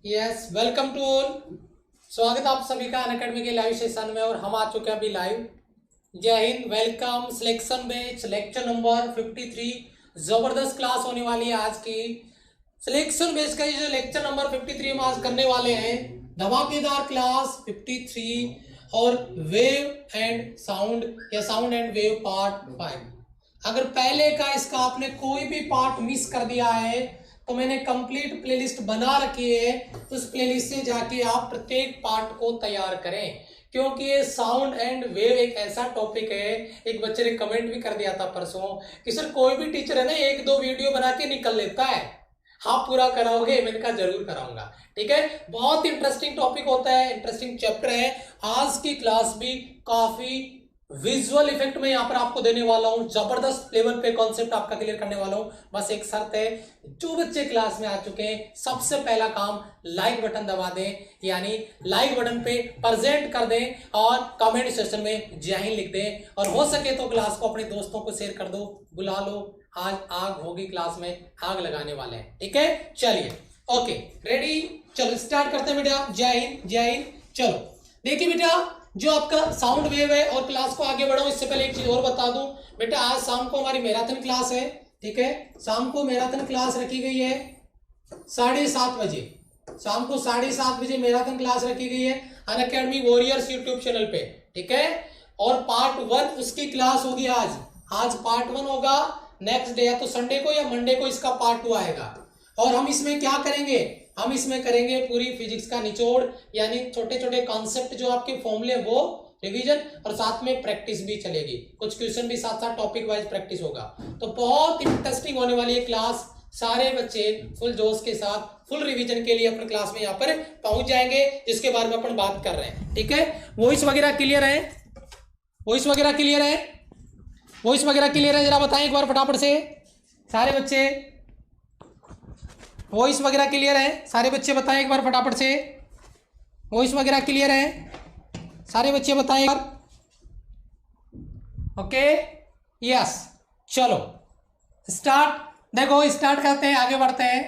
Yes, welcome to all. स्वागत आप सभी का अनअकैडमी के लाइव सेशन में, और हम आ चुके हैं अभी लाइव। जय Hind, welcome. Selection batch lecture number 53। जबरदस्त क्लास होने वाली है आज की। सिलेक्शन बैच का ये जो लेक्चर नंबर 53 हम आज करने वाले हैं, धमाकेदार क्लास 53 और वेव एंड साउंड या साउंड एंड वेव पार्ट 5। अगर पहले का इसका आपने कोई भी पार्ट मिस कर दिया है तो मैंने कंप्लीट प्लेलिस्ट बना रखी है, उस प्लेलिस्ट से जाके आप प्रत्येक पार्ट को तैयार करें, क्योंकि ये साउंड एंड वेव एक ऐसा टॉपिक है। एक बच्चे ने कमेंट भी कर दिया था परसों कि सर कोई भी टीचर है ना एक दो वीडियो बना के निकल लेता है, आप पूरा कराओगे? मैंने कहा जरूर कराऊंगा। ठीक है, बहुत इंटरेस्टिंग टॉपिक होता है, इंटरेस्टिंग चैप्टर है। आज की क्लास भी काफी विजुअल इफेक्ट में यहाँ पर आपको देने वाला हूँ, जबरदस्त लेवल पे कॉन्सेप्ट आपका क्लियर करने वाला हूँ। बस एक शर्त है, जो बच्चे क्लास में आ चुके हैं सबसे पहला काम लाइक बटन दबा दें, यानी लाइक बटन पे प्रेजेंट कर दें और कमेंट सेक्शन में जय हिंद लिख दें, और हो सके तो क्लास को अपने दोस्तों को शेयर कर दो, बुला लो। आज आग होगी, क्लास में आग लगाने वाले हैं। ठीक है, चलिए ओके रेडी, चलो स्टार्ट करते हैं बेटा। जय हिंद जय हिंद। चलो देखिए बेटा, जो आपका साउंड वेव है, और क्लास को आगे बढ़ाऊं इससे पहले एक चीज और बता दूं बेटा, आज शाम को हमारी मैराथन क्लास है। ठीक है, शाम को मैराथन क्लास रखी गई है 7:30 बजे। शाम को 7:30 बजे मैराथन क्लास रखी गई है अनअकैडमी वॉरियर्स यूट्यूब चैनल पे। ठीक है, और पार्ट 1 उसकी क्लास होगी आज पार्ट 1 होगा। नेक्स्ट डे या तो संडे को या मंडे को इसका पार्ट 2 आएगा। और हम इसमें क्या करेंगे, हम इसमें करेंगे पूरी फिजिक्स का निचोड़, यानी छोटे छोटे कॉन्सेप्ट जो आपके फॉर्मूले वो रिवीजन, और साथ में प्रैक्टिस भी चलेगी, कुछ क्वेश्चन भी साथ साथ टॉपिक वाइज प्रैक्टिस होगा। तो बहुत इंटरेस्टिंग होने वाली है क्लास। सारे बच्चे फुल जोश के साथ फुल रिवीजन के लिए अपने क्लास में यहाँ पर पहुंच जाएंगे, जिसके बारे में अपन बात कर रहे हैं। ठीक है, वॉइस वगैरह क्लियर है? वॉइस वगैरह क्लियर है? वॉइस वगैरह क्लियर है? जरा बताएं एक बार फटाफट से सारे बच्चे। वॉइस वगैरह क्लियर है? सारे बच्चे बताएं एक बार फटाफट से। वॉइस वगैरह क्लियर है? सारे बच्चे बताएं एक बार। ओके यस, चलो स्टार्ट। देखो स्टार्ट करते हैं, आगे बढ़ते हैं।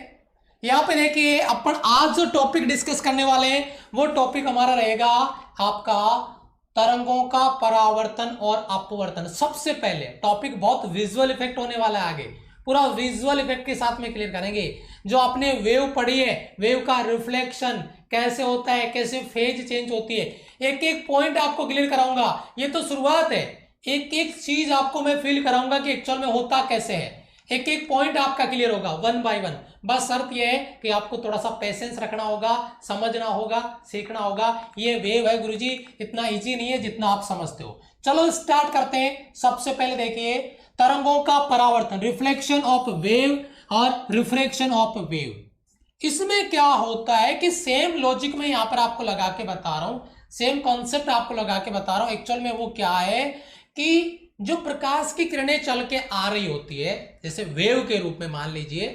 यहां पे देखिए, अपन आज जो टॉपिक डिस्कस करने वाले हैं वो टॉपिक हमारा रहेगा आपका तरंगों का परावर्तन और अपवर्तन। सबसे पहले टॉपिक बहुत विजुअल इफेक्ट होने वाला है, आगे पूरा विजुअल इफेक्ट के साथ में क्लियर करेंगे। जो आपने वेव पढ़ी है, वेव का रिफ्लेक्शन कैसे होता है, कैसे फेज चेंज होती है, एक एक पॉइंट आपको क्लियर कराऊंगा। ये तो शुरुआत है, एक एक चीज आपको मैं फील कराऊंगा कि एक्चुअल में होता कैसे है। एक एक पॉइंट आपका क्लियर होगा 1 बाय 1। बस शर्त यह है कि आपको थोड़ा सा पेशेंस रखना होगा, समझना होगा, सीखना होगा। ये वेव है गुरुजी, इतना इजी नहीं है जितना आप समझते हो। चलो स्टार्ट करते हैं। सबसे पहले देखिए, तरंगों का परावर्तन, रिफ्लेक्शन ऑफ वेव और रिफ्रैक्शन ऑफ वेव। इसमें क्या होता है कि सेम लॉजिक में यहां पर आपको लगा के बता रहा हूं, सेम कॉन्सेप्ट आपको लगा के बता रहा हूं। एक्चुअल में वो क्या है कि जो प्रकाश की किरणें चल के आ रही होती है, जैसे वेव के रूप में मान लीजिए,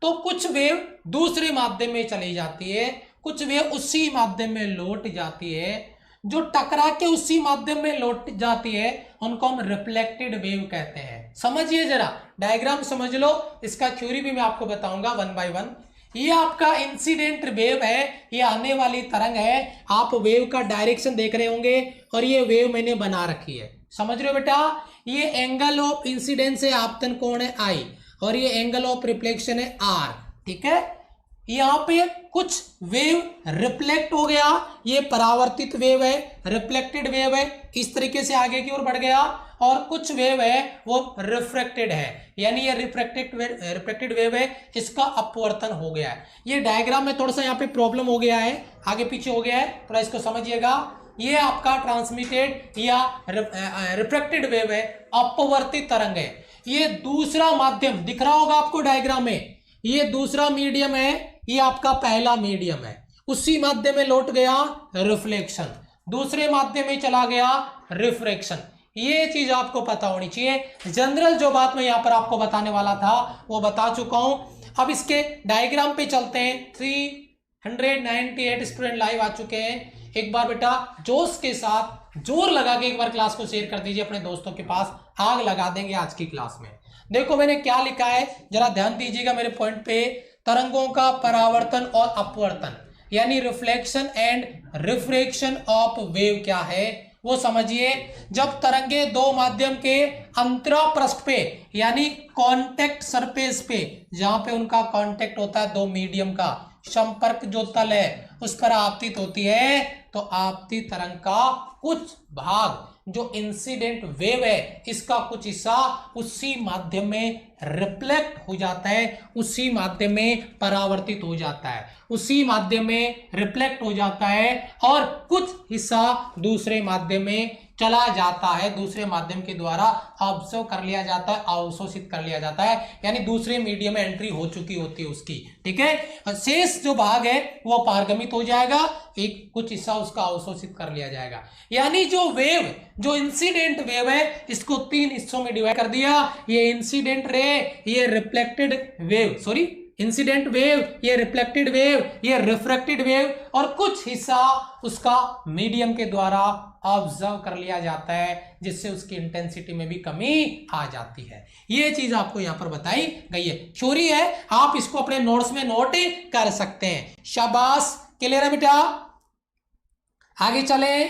तो कुछ वेव दूसरे माध्यम में चली जाती है, कुछ वेव उसी माध्यम में लौट जाती है। जो टकरा के उसी माध्यम में लौट जाती है उनको हम रिफ्लेक्टेड वेव कहते हैं। समझिए जरा, डायग्राम समझ लो, इसका थ्योरी भी मैं आपको बताऊंगा 1 बाय 1। ये आपका इंसिडेंट वेव है, ये आने वाली तरंग है। आप वेव का डायरेक्शन देख रहे होंगे, और ये वेव मैंने बना रखी है। समझ रहे हो बेटा, ये एंगल ऑफ इंसिडेंस है, आपतन कोण है I, और ये एंगल ऑफ रिफ्लेक्शन है R। ठीक है, यहां पे कुछ वेव रिफ्लेक्ट हो गया, ये परावर्तित वेव है, रिफ्लेक्टेड वेव है, इस तरीके से आगे की ओर बढ़ गया। और कुछ वेव है वो रिफ्रैक्टेड है, यानी ये रिफ्रैक्टेड वेव है, इसका अपवर्तन हो गया है। ये डायग्राम में थोड़ा सा यहाँ पे प्रॉब्लम हो गया है, आगे पीछे हो गया है, थोड़ा इसको समझिएगा। ये आपका ट्रांसमिटेड या रिफ्रैक्टेड वेव है, अपवर्तित तरंग है। ये दूसरा माध्यम दिख रहा होगा आपको डायग्राम में, ये दूसरा मीडियम है, ये आपका पहला मीडियम है। उसी माध्यम में लौट गया रिफ्लेक्शन, दूसरे माध्यम में चला गया रिफ्रैक्शन। ये चीज आपको पता होनी चाहिए। जनरल जो बात मैं यहां पर आपको बताने वाला था वो बता चुका हूं। अब इसके डायग्राम पे चलते हैं। 398 स्टूडेंट लाइव आ चुके हैं। एक बार बेटा जोश के साथ जोर लगा के एक बार क्लास को शेयर कर दीजिए अपने दोस्तों के पास, आग लगा देंगे आज की क्लास में। देखो मैंने क्या लिखा है, जरा ध्यान दीजिएगा मेरे पॉइंट पे। तरंगों का परावर्तन और अपवर्तन यानी reflection and refraction of wave क्या है वो समझिए। जब तरंगे दो माध्यम के अंतरापृष्ठ पे यानी कांटेक्ट सरफेस पे, जहां पे उनका कांटेक्ट होता है दो मीडियम का, संपर्क जो तल है उस पर आपतित होती है, तो आपती तरंग का कुछ भाग जो इंसिडेंट वेव है इसका कुछ हिस्सा उसी माध्यम में रिफ्लेक्ट हो जाता है, उसी माध्यम में परावर्तित हो जाता है, उसी माध्यम में रिफ्लेक्ट हो जाता है और कुछ हिस्सा दूसरे माध्यम में चला जाता है, दूसरे माध्यम के द्वारा ऑब्जर्व कर लिया जाता है, अवशोषित कर लिया जाता है, यानी दूसरे मीडियम में एंट्री हो चुकी होती है उसकी। ठीक है, शेष जो भाग है वो पारगमित हो जाएगा, एक कुछ हिस्सा उसका अवशोषित कर लिया जाएगा। यानी जो वेव, जो इंसिडेंट वेव है, इसको तीन हिस्सों में डिवाइड कर दिया। ये इंसिडेंट रे, ये reflected wave, sorry incident wave, ये रिफ्लेक्टेड वेव, ये रिफ्रैक्टेड वेव, और कुछ हिस्सा उसका मीडियम के द्वारा ऑब्जर्व कर लिया जाता है, जिससे उसकी इंटेंसिटी में भी कमी आ जाती है। ये चीज आपको यहां पर बताई गई है, थ्योरी है, आप इसको अपने नोट्स में नोट कर सकते हैं। शाबाश, क्लियर है बेटा? आगे चले,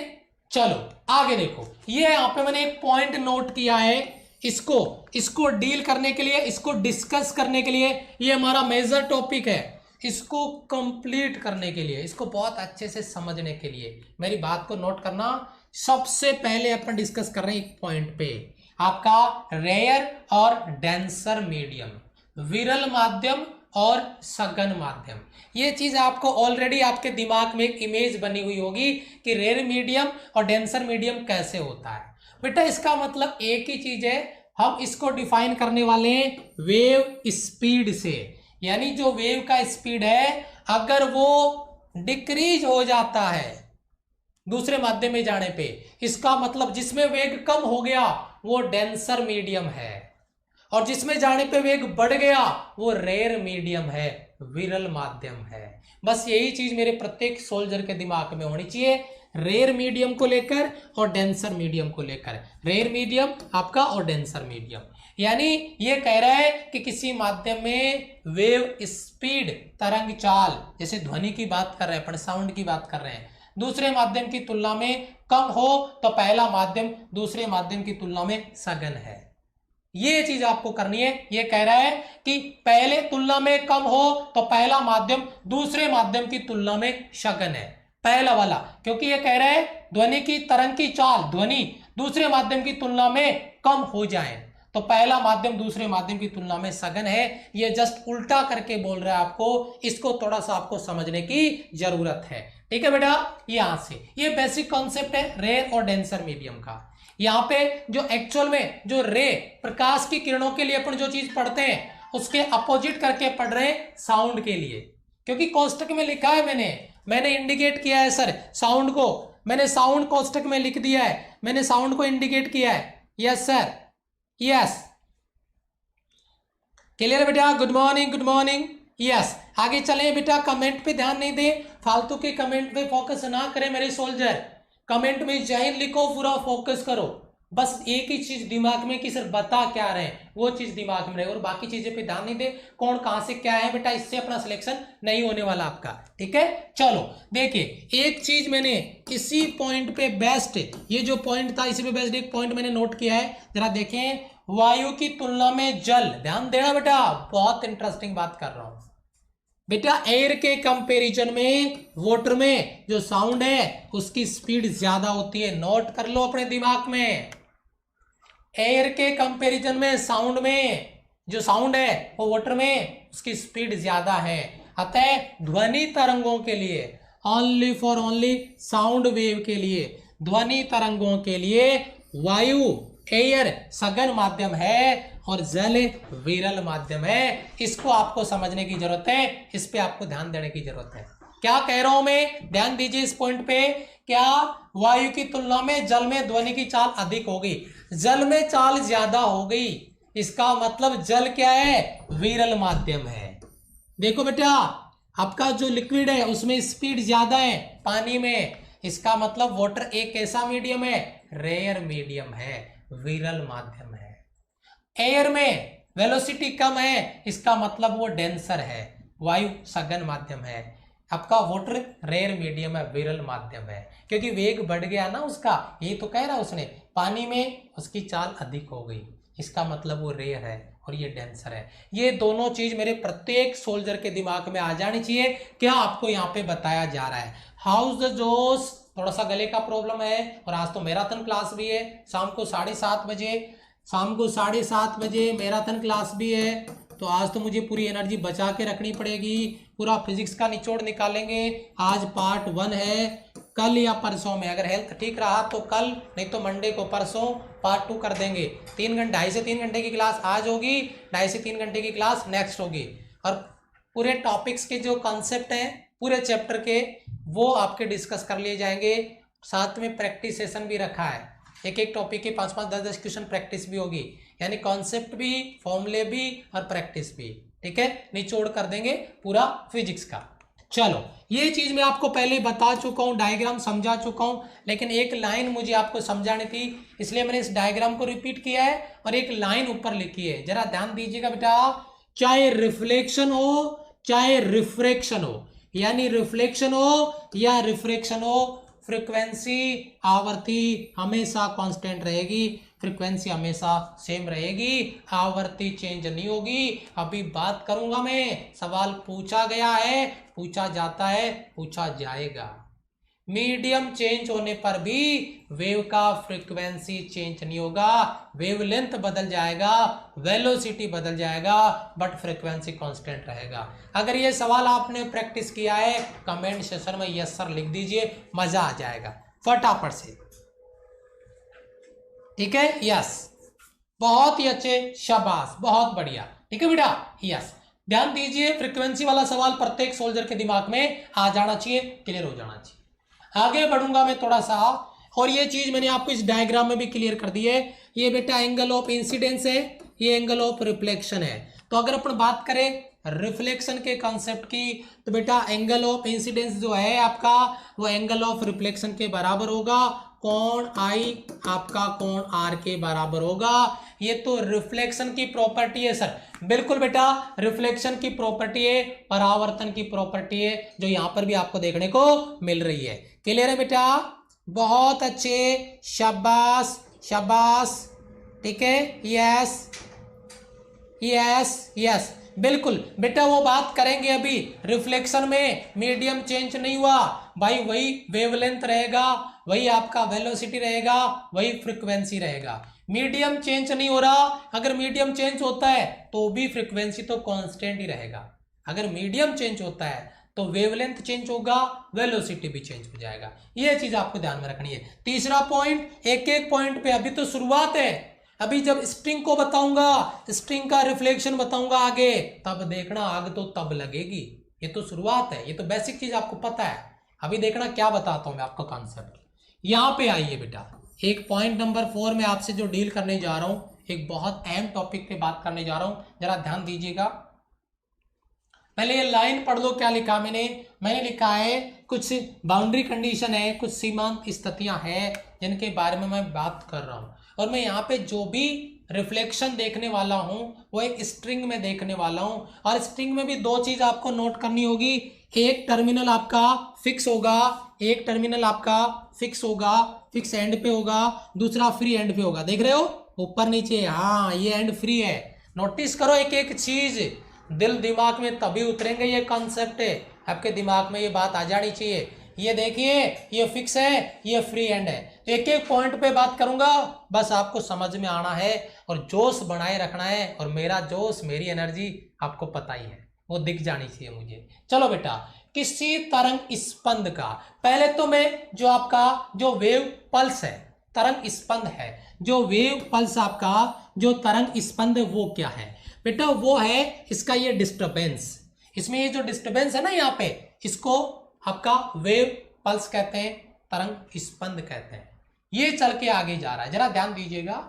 चलो आगे देखो, ये यहां पे मैंने एक पॉइंट नोट किया है, इसको डील करने के लिए, इसको डिस्कस करने के लिए, ये हमारा मेजर टॉपिक है, इसको कंप्लीट करने के लिए, इसको बहुत अच्छे से समझने के लिए मेरी बात को नोट करना। सबसे पहले अपन डिस्कस कर रहे हैं एक पॉइंट पे, आपका रेयर और डेंसर मीडियम, विरल माध्यम और सघन माध्यम। ये चीज आपको ऑलरेडी आपके दिमाग में एक इमेज बनी हुई होगी कि रेयर मीडियम और डेंसर मीडियम कैसे होता है। बेटा इसका मतलब एक ही चीज है, हम इसको डिफाइन करने वाले हैं वेव स्पीड से, यानी जो वेव का स्पीड है अगर वो डिक्रीज हो जाता है दूसरे माध्यम में जाने पे, इसका मतलब जिसमें वेग कम हो गया वो डेंसर मीडियम है, और जिसमें जाने पे वेग बढ़ गया वो रेयर मीडियम है, विरल माध्यम है। बस यही चीज मेरे प्रत्येक सोल्जर के दिमाग में होनी चाहिए, रेयर मीडियम को लेकर और डेंसर मीडियम को लेकर, रेयर मीडियम आपका और डेंसर मीडियम। यानी ये कह रहा है कि किसी माध्यम में वेव स्पीड, तरंग चाल, जैसे ध्वनि की बात कर रहे हैं अपन, साउंड की बात कर रहे हैं, दूसरे माध्यम की तुलना में कम हो तो पहला माध्यम दूसरे माध्यम की तुलना में सघन है। ये चीज आपको करनी है। ये कह रहा है कि पहले तुलना में कम हो तो पहला माध्यम दूसरे माध्यम की तुलना में सघन है, पहला वाला, क्योंकि ये कह रहा है ध्वनि की तरंग की चाल, ध्वनि दूसरे माध्यम की तुलना में कम हो जाए तो पहला माध्यम दूसरे माध्यम की तुलना में सघन है। ये जस्ट उल्टा करके बोल रहा है आपको, इसको थोड़ा सा आपको समझने की जरूरत है। ठीक है बेटा, यहां से ये बेसिक कॉन्सेप्ट है रेयर और डेंसर मीडियम का। यहाँ पे जो एक्चुअल में जो रे, प्रकाश की किरणों के लिए अपन जो चीज पढ़ते हैं उसके अपोजिट करके पढ़ रहे हैं साउंड के लिए, क्योंकि कोष्टक में लिखा है, मैंने इंडिकेट किया है सर साउंड को, मैंने साउंड कोष्टक में लिख दिया है, मैंने साउंड को इंडिकेट किया है। यस सर, यस, क्लियर बेटा? Good morning, good morning. Yes, आगे चलें बेटा, कमेंट पे ध्यान नहीं दे, फालतू के कमेंट पे फोकस ना करें मेरे सोल्जर, कमेंट में जय हिंद लिखो, पूरा फोकस करो, बस एक ही चीज दिमाग में कि सर बता क्या रहे हैं वो चीज दिमाग में रहे, और बाकी चीजें पे ध्यान नहीं दे, कौन कहां से क्या है बेटा, इससे अपना सिलेक्शन नहीं होने वाला आपका। ठीक है, चलो देखिए एक चीज मैंने इसी पॉइंट पे बेस्ट, ये जो पॉइंट था इसी पे बेस्ट एक पॉइंट मैंने नोट किया है, जरा देखें, वायु की तुलना में जल, ध्यान देना बेटा, बहुत इंटरेस्टिंग बात कर रहा हूं बेटा। एयर के कंपैरिजन में वाटर में जो साउंड है उसकी स्पीड ज्यादा होती है, नोट कर लो अपने दिमाग में। एयर के कंपैरिजन में साउंड में जो साउंड है वो वाटर में उसकी स्पीड ज्यादा है। अतः ध्वनि तरंगों के लिए, only for only sound wave के लिए, ध्वनि तरंगों के लिए वायु, एयर सघन माध्यम है और जल विरल माध्यम है। इसको आपको समझने की जरूरत है, इस पे आपको ध्यान देने की जरूरत है। क्या कह रहा हूं मैं, ध्यान दीजिए इस पॉइंट पे। क्या वायु की तुलना में जल में ध्वनि की चाल अधिक हो गई, जल में चाल ज्यादा हो गई, इसका मतलब जल क्या है, विरल माध्यम है। देखो बेटा, आपका जो लिक्विड है उसमें स्पीड ज्यादा है, पानी में इसका मतलब वाटर एक कैसा मीडियम है, रेयर मीडियम है, विरल माध्यम है। एयर में वेलोसिटी कम है, इसका मतलब वो डेंसर है, वायु सघन माध्यम है। आपका वाटर रेयर मीडियम है, विरल माध्यम है, क्योंकि वेग बढ़ गया ना उसका, ये तो कह रहा उसने, पानी में उसकी चाल अधिक हो गई, इसका मतलब वो रेयर है और ये डेंसर है। ये दोनों चीज मेरे प्रत्येक सोल्जर के दिमाग में आ जानी चाहिए। क्या आपको यहाँ पे बताया जा रहा है, हाउस द जोश, थोड़ा सा गले का प्रॉब्लम है और आज तो मैराथन क्लास भी है, शाम को 7:30 बजे मैराथन क्लास भी है, तो आज तो मुझे पूरी एनर्जी बचा के रखनी पड़ेगी, पूरा फिजिक्स का निचोड़ निकालेंगे। आज पार्ट 1 है, कल या परसों में अगर हेल्थ ठीक रहा तो कल, नहीं तो मंडे को परसों पार्ट 2 कर देंगे। 2.5 से 3 घंटे की क्लास आज होगी, 2.5 से 3 घंटे की क्लास नेक्स्ट होगी, और पूरे टॉपिक्स के जो कॉन्सेप्ट हैं पूरे चैप्टर के वो आपके डिस्कस कर लिए जाएंगे। साथ में प्रैक्टिस सेशन भी रखा है, एक एक टॉपिक के 5-5, 10-10 क्वेश्चन प्रैक्टिस भी होगी, यानी कॉन्सेप्ट भी, फॉर्मूले भी और प्रैक्टिस भी, ठीक है, निचोड़ कर देंगे पूरा फिजिक्स का। चलो ये चीज मैं आपको पहले बता चुका हूं, डायग्राम समझा चुका हूं, लेकिन एक लाइन मुझे आपको समझानी थी, इसलिए मैंने इस डायग्राम को रिपीट किया है और एक लाइन ऊपर लिखी है, जरा ध्यान दीजिएगा बेटा। चाहे रिफ्लेक्शन हो चाहे रिफ्रैक्शन हो, यानी रिफ्लेक्शन हो या रिफ्रैक्शन हो, फ्रीक्वेंसी आवृत्ति हमेशा कांस्टेंट रहेगी, फ्रीक्वेंसी हमेशा सेम रहेगी, आवृत्ति चेंज नहीं होगी। अभी बात करूंगा मैं, सवाल पूछा गया है, पूछा जाता है, पूछा जाएगा। मीडियम चेंज होने पर भी वेव का फ्रीक्वेंसी चेंज नहीं होगा, वेवलेंथ बदल जाएगा, वेलोसिटी बदल जाएगा, बट फ्रीक्वेंसी कांस्टेंट रहेगा। अगर ये सवाल आपने प्रैक्टिस किया है कमेंट सेक्शन में यस सर लिख दीजिए, मजा आ जाएगा फटाफट से, ठीक है, यस, बहुत ही अच्छे, शाबाश, बहुत बढ़िया, ठीक है बेटा, यस। ध्यान दीजिए, फ्रीक्वेंसी वाला सवाल प्रत्येक सोल्जर के दिमाग में आ जाना चाहिए, क्लियर हो जाना चाहिए। आगे बढ़ूंगा मैं थोड़ा सा, और ये चीज मैंने आपको इस डायग्राम में भी क्लियर कर दी है। ये बेटा एंगल ऑफ इंसिडेंस है, ये एंगल ऑफ रिफ्लेक्शन है। तो अगर अपन बात करें रिफ्लेक्शन के कॉन्सेप्ट की, तो बेटा एंगल ऑफ इंसिडेंस जो है आपका, वो एंगल ऑफ रिफ्लेक्शन के बराबर होगा, कोण आई आपका कोण आर के बराबर होगा। ये तो रिफ्लेक्शन की प्रॉपर्टी है सर, बिल्कुल बेटा, रिफ्लेक्शन की प्रॉपर्टी है, परावर्तन की प्रॉपर्टी है, जो यहां पर भी आपको देखने को मिल रही है। क्लियर है बेटा, बहुत अच्छे, शाबाश शाबाश, ठीक है, यस यस यस, बिल्कुल बेटा, वो बात करेंगे अभी। रिफ्लेक्शन में मीडियम चेंज नहीं हुआ भाई, वही वेवलेंथ रहेगा, वही आपका वेलोसिटी रहेगा, वही फ्रीक्वेंसी रहेगा, मीडियम चेंज नहीं हो रहा। अगर मीडियम चेंज होता है तो भी फ्रीक्वेंसी तो कांस्टेंट ही रहेगा, अगर मीडियम चेंज होता है तो वेवलेंथ चेंज होगा, वेलोसिटी भी चेंज हो जाएगा। ये चीज आपको ध्यान में रखनी है। तीसरा पॉइंट, एक एक पॉइंट पे, अभी तो शुरुआत है, अभी जब स्ट्रिंग को बताऊंगा, स्ट्रिंग का रिफ्लेक्शन बताऊंगा आगे, तब देखना आग तो तब लगेगी। ये तो शुरुआत है, ये तो बेसिक चीज आपको पता है, अभी देखना क्या बताता हूं मैं आपको कॉन्सेप्ट। यहां पे आइए बेटा, एक पॉइंट नंबर 4 में आपसे जो डील करने जा रहा हूं, एक बहुत अहम टॉपिक पे बात करने जा रहा हूं, जरा ध्यान दीजिएगा। पहले ये लाइन पढ़ लो, क्या लिखा मैंने लिखा है कुछ बाउंड्री कंडीशन है, कुछ सीमांत स्थितियां हैं जिनके बारे में मैं बात कर रहा हूं, और मैं यहाँ पे जो भी रिफ्लेक्शन देखने वाला हूं वो एक स्ट्रिंग में देखने वाला हूं, और स्ट्रिंग में भी दो चीज आपको नोट करनी होगी, एक टर्मिनल आपका फिक्स होगा, एक टर्मिनल आपका फिक्स होगा, फिक्स एंड पे होगा, दूसरा फ्री एंड पे होगा, देख रहे हो ऊपर नीचे, हाँ ये एंड फ्री है। नोटिस करो एक एक चीज, दिल दिमाग में तभी उतरेंगे, ये कॉन्सेप्ट है आपके दिमाग में, ये बात आ जानी चाहिए। ये देखिए, ये फिक्स है, ये फ्री एंड है, तो एक एक पॉइंट पे बात करूंगा, बस आपको समझ में आना है और जोश बनाए रखना है, और मेरा जोश, मेरी एनर्जी आपको पता ही है, वो दिख जानी चाहिए मुझे। चलो बेटा, किसी तरंग स्पंद का, पहले तो मैं जो आपका जो वेव पल्स है, तरंग स्पंद है, जो वेव पल्स आपका जो तरंग स्पंद है वो क्या है बेटा, वो है इसका ये डिस्टर्बेंस, इसमें ये जो डिस्टर्बेंस है ना यहाँ पे, इसको आपका वेव पल्स कहते हैं, तरंग स्पंद कहते हैं। ये चल के आगे जा रहा है, जरा ध्यान दीजिएगा,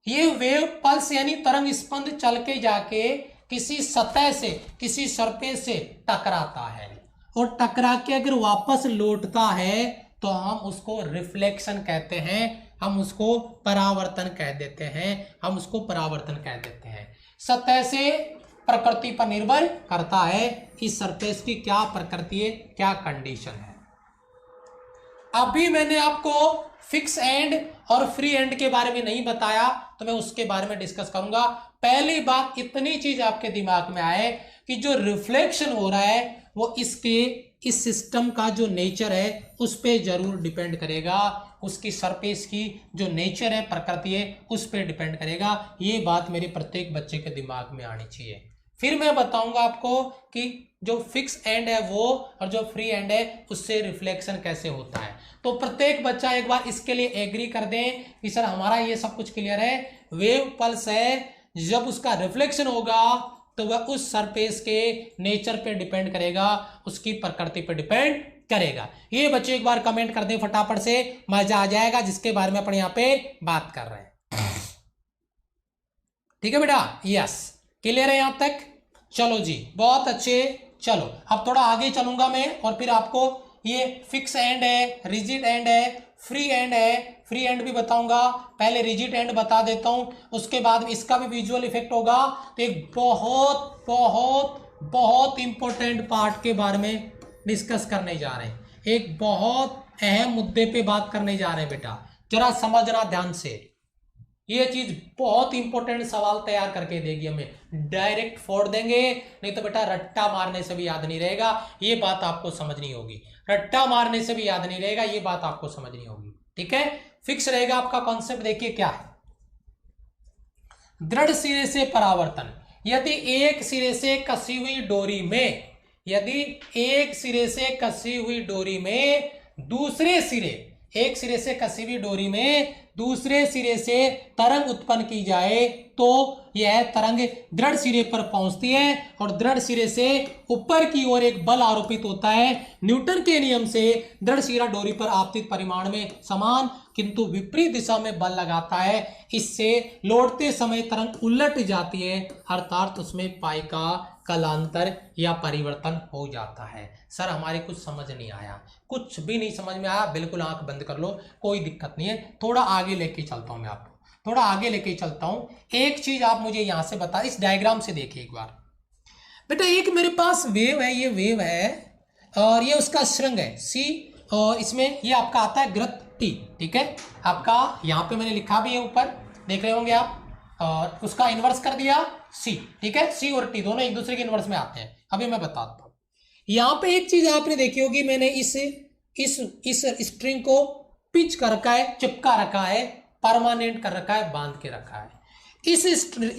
ये वेव पल्स यानी तरंग स्पंद चल के जाके किसी सतह से, किसी सरफेस से टकराता है, और टकरा के अगर वापस लौटता है तो हम उसको रिफ्लेक्शन कहते हैं, हम उसको परावर्तन कह देते हैं, हम उसको परावर्तन कह देते हैं। सतह से प्रकृति पर निर्भर करता है कि सरफेस की क्या प्रकृति है, क्या कंडीशन है। अभी मैंने आपको फिक्स एंड और फ्री एंड के बारे में नहीं बताया, तो मैं उसके बारे में डिस्कस करूंगा। पहली बात इतनी चीज आपके दिमाग में आए कि जो रिफ्लेक्शन हो रहा है वो इसके इस सिस्टम का जो नेचर है उस पर जरूर डिपेंड करेगा, उसकी सरफेस की जो नेचर है, प्रकृति है, उस पर डिपेंड करेगा। ये बात मेरे प्रत्येक बच्चे के दिमाग में आनी चाहिए। फिर मैं बताऊंगा आपको कि जो फिक्स एंड है वो और जो फ्री एंड है उससे रिफ्लेक्शन कैसे होता है। तो प्रत्येक बच्चा एक बार इसके लिए एग्री कर दें कि सर हमारा ये सब कुछ क्लियर है। वेव पल्स है, जब उसका रिफ्लेक्शन होगा तो वह उस सरफेस के नेचर पे डिपेंड करेगा, उसकी प्रकृति पे डिपेंड करेगा। ये बच्चे एक बार कमेंट कर दें फटाफट से, मजा आ जाएगा जिसके बारे में अपन यहाँ पे बात कर रहे हैं। ठीक है बेटा, यस, क्लियर है यहां तक? चलो जी, बहुत अच्छे। चलो अब थोड़ा आगे चलूंगा मैं और फिर आपको ये फिक्स एंड है, रिजिड एंड है, फ्री एंड है, फ्री एंड भी बताऊंगा। पहले रिजिड एंड बता देता हूं, उसके बाद इसका भी विजुअल इफेक्ट होगा। तो एक बहुत बहुत बहुत इंपॉर्टेंट पार्ट के बारे में डिस्कस करने जा रहे हैं, एक बहुत अहम मुद्दे पे बात करने जा रहे हैं बेटा, जरा समझना ध्यान से। ये चीज बहुत इंपॉर्टेंट सवाल तैयार करके देगी हमें, डायरेक्ट फोड़ देंगे, नहीं तो बेटा रट्टा मारने से भी याद नहीं रहेगा, ये बात आपको समझनी होगी। रट्टा मारने से भी याद नहीं रहेगा, ये बात आपको समझनी होगी। ठीक है, फिक्स रहेगा आपका कॉन्सेप्ट। देखिए क्या है, दृढ़ सिरे से परावर्तन। यदि एक सिरे से कसी हुई डोरी में, यदि एक सिरे से कसी हुई डोरी में दूसरे सिरे, एक सिरे से कसी हुई डोरी में दूसरे सिरे से तरंग उत्पन्न की जाए तो यह तरंग दृढ़ सिरे पर पहुंचती है और दृढ़ सिरे से ऊपर की ओर एक बल आरोपित होता है। न्यूटन के नियम से दृढ़ सिरा डोरी पर आपतित परिमाण में समान किंतु विपरीत दिशा में बल लगाता है। इससे लौटते समय तरंग उलट जाती है, अर्थात उसमें पाई का कलांतर या परिवर्तन हो जाता है। सर हमारे कुछ समझ नहीं आया, कुछ भी नहीं समझ में आया, बिल्कुल आंख बंद कर लो, कोई दिक्कत नहीं है। थोड़ा आगे लेके चलता हूं मैं आपको, थोड़ा आगे लेके चलता हूं। एक चीज आप मुझे यहां से बता, इस डायग्राम से देखिए एक बार बेटा। एक मेरे पास वेव है, ये वेव है और ये उसका श्रृंग है सी, और इसमें ये आपका आता है वृत्त टी। ठीक है, आपका यहाँ पे मैंने लिखा भी है, ऊपर देख रहे होंगे आप, और उसका इन्वर्स कर दिया सी। ठीक है, सी और टी दोनों एक दूसरे के इन्वर्स में आते हैं। अभी मैं बताता हूं, यहां पे एक चीज आपने देखी होगी, मैंने इस स्ट्रिंग को पिच कर रखा है, चिपका रखा है, परमानेंट कर रखा है, बांध के रखा है। इस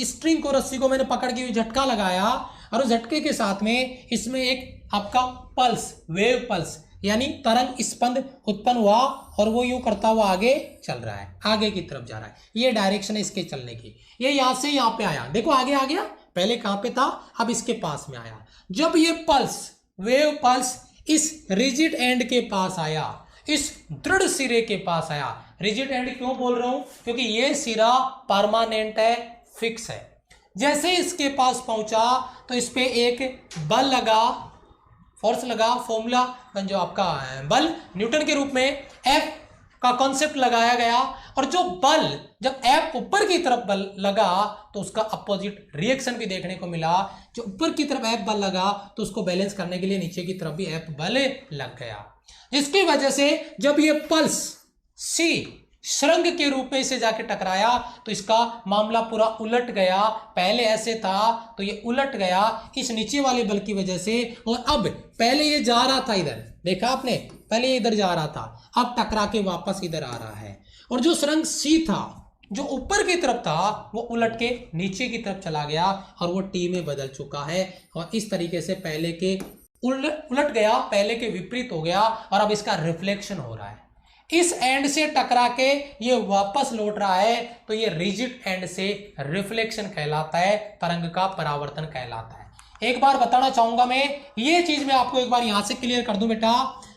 स्ट्रिंग को, रस्सी को मैंने पकड़ के झटका लगाया और उस झटके के साथ में इसमें एक आपका पल्स, वेव पल्स यानी तरंग स्पंद उत्पन्न हुआ और वो यूं करता हुआ आगे चल रहा है, आगे की तरफ जा रहा है। ये डायरेक्शन है इसके चलने की। ये यहां से यहां पे आया, देखो आगे आ गया, पहले कहां पे था, अब इसके पास में आया। जब ये पल्स, वेव पल्स इस रिजिड एंड के पास आया, इस दृढ़ सिरे के पास आया। रिजिड एंड क्यों बोल रहा हूं, क्योंकि ये सिरा परमानेंट है, फिक्स है। जैसे इसके पास पहुंचा तो इस पे एक बल लगा, फोर्स लगा, फॉर्मूला जो आपका बल न्यूटन के रूप में F का कॉन्सेप्ट लगाया गया, और जो बल जब F ऊपर की तरफ बल लगा तो उसका अपोजिट रिएक्शन भी देखने को मिला। जो ऊपर की तरफ F बल लगा तो उसको बैलेंस करने के लिए नीचे की तरफ भी F बल लग गया, जिसकी वजह से जब ये पल्स C श्रृंग के रूप में इसे जाके टकराया तो इसका मामला पूरा उलट गया। पहले ऐसे था तो ये उलट गया इस नीचे वाले बल की वजह से, और अब पहले ये जा रहा था इधर, देखा आपने, पहले ये इधर जा रहा था, अब टकरा के वापस इधर आ रहा है। और जो श्रृंग सी था जो ऊपर की तरफ था वो उलट के नीचे की तरफ चला गया और वो टी में बदल चुका है, और इस तरीके से पहले के उलट गया, पहले के विपरीत हो गया, और अब इसका रिफ्लेक्शन हो रहा है। इस एंड से टकरा के ये वापस लौट रहा है तो ये रिजिड एंड से रिफ्लेक्शन कहलाता है, तरंग का परावर्तन कहलाता है। एक बार बताना चाहूंगा मैं, ये चीज मैं आपको एक बार यहां से क्लियर कर दूं बेटा,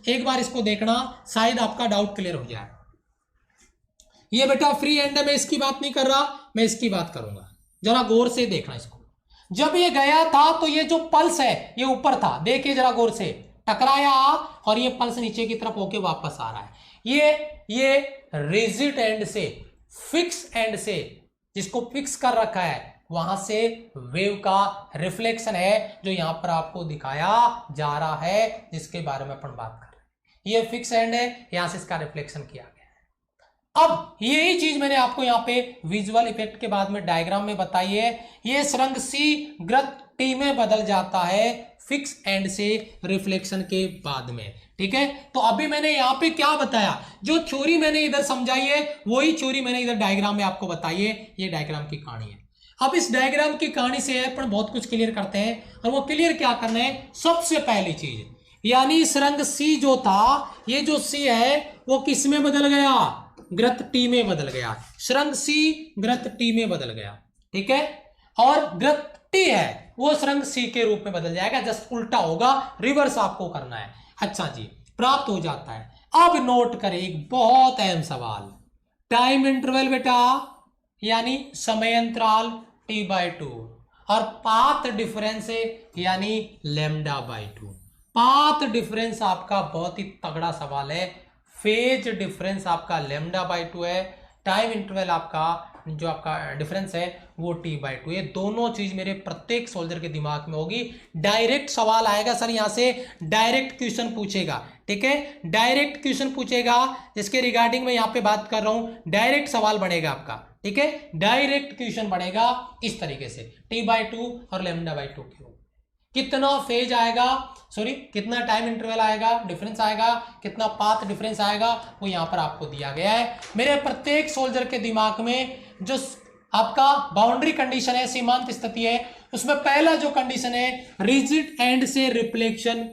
एक बार इसको देखना, शायद आपका डाउट क्लियर हो जाए। ये बेटा फ्री एंड है, मैं इसकी बात नहीं कर रहा, मैं इसकी बात करूंगा, जरा गौर से देखना इसको। जब ये गया था तो ये जो पल्स है ये ऊपर था, देखिए जरा गौर से, टकराया और ये पल्स नीचे की तरफ होके वापस आ रहा है। ये रिजिड एंड से, फिक्स एंड से, जिसको फिक्स कर रखा है वहां से वेव का रिफ्लेक्शन है जो यहां पर आपको दिखाया जा रहा है, जिसके बारे में अपन बात कर रहे हैं। ये फिक्स एंड है, यहां से इसका रिफ्लेक्शन किया गया है। अब यही चीज मैंने आपको यहां पे विजुअल इफेक्ट के बाद में डायग्राम में बताई है। ये सुरंग सी ग्रत टी में बदल जाता है फिक्स एंड से रिफ्लेक्शन के बाद में, ठीक है। तो अभी मैंने यहां पे क्या बताया, जो थ्योरी मैंने इधर समझाई है वही थ्योरी मैंने इधर डायग्राम में आपको बताई है। ये डायग्राम की कहानी है। अब इस डायग्राम की कहानी से अपन बहुत कुछ क्लियर करते हैं, और वो क्लियर क्या करना है, सबसे पहली चीज, यानी सुरंग सी जो था, ये जो सी है वो किस में बदल गया, ग्रत टी में बदल गया। सुरंग सी ग्रत टी में बदल गया, ठीक है। और ग्रत टी है वो सुरंग सी के रूप में बदल जाएगा, जस्ट उल्टा होगा, रिवर्स आपको करना है। अच्छा जी, प्राप्त हो जाता है। अब नोट करें एक बहुत अहम सवाल, टाइम इंटरवल बेटा, यानी समय अंतराल t/2 और पाथ डिफरेंस है यानी λ/2। पाथ डिफरेंस आपका बहुत ही तगड़ा सवाल है। फेज डिफरेंस आपका λ/2 है, टाइम इंटरवल आपका जो आपका डिफरेंस है वो t/2। ये दोनों चीज मेरे प्रत्येक सोल्जर के दिमाग में होगी। डायरेक्ट सवाल आएगा सर, यहां से डायरेक्ट क्वेश्चन पूछेगा, ठीक है। डायरेक्ट क्वेश्चन पूछेगा जिसके रिगार्डिंग मैं यहां पे बात कर रहा हूं, डायरेक्ट सवाल बनेगा आपका, ठीक है। डायरेक्ट क्वेश्चन बनेगा इस तरीके से, t/2 और λ/2 के ऊपर कितना फेज आएगा, सॉरी कितना टाइम इंटरवल आएगा, डिफरेंस आएगा, कितना पाथ डिफरेंस आएगा, वो यहां पर आपको दिया गया है। मेरे प्रत्येक सोल्जर के दिमाग में जो आपका बाउंड्री कंडीशन है, सीमांत स्थिति है, उसमें पहला जो कंडीशन है रिजिड एंड से रिफ्लेक्शन,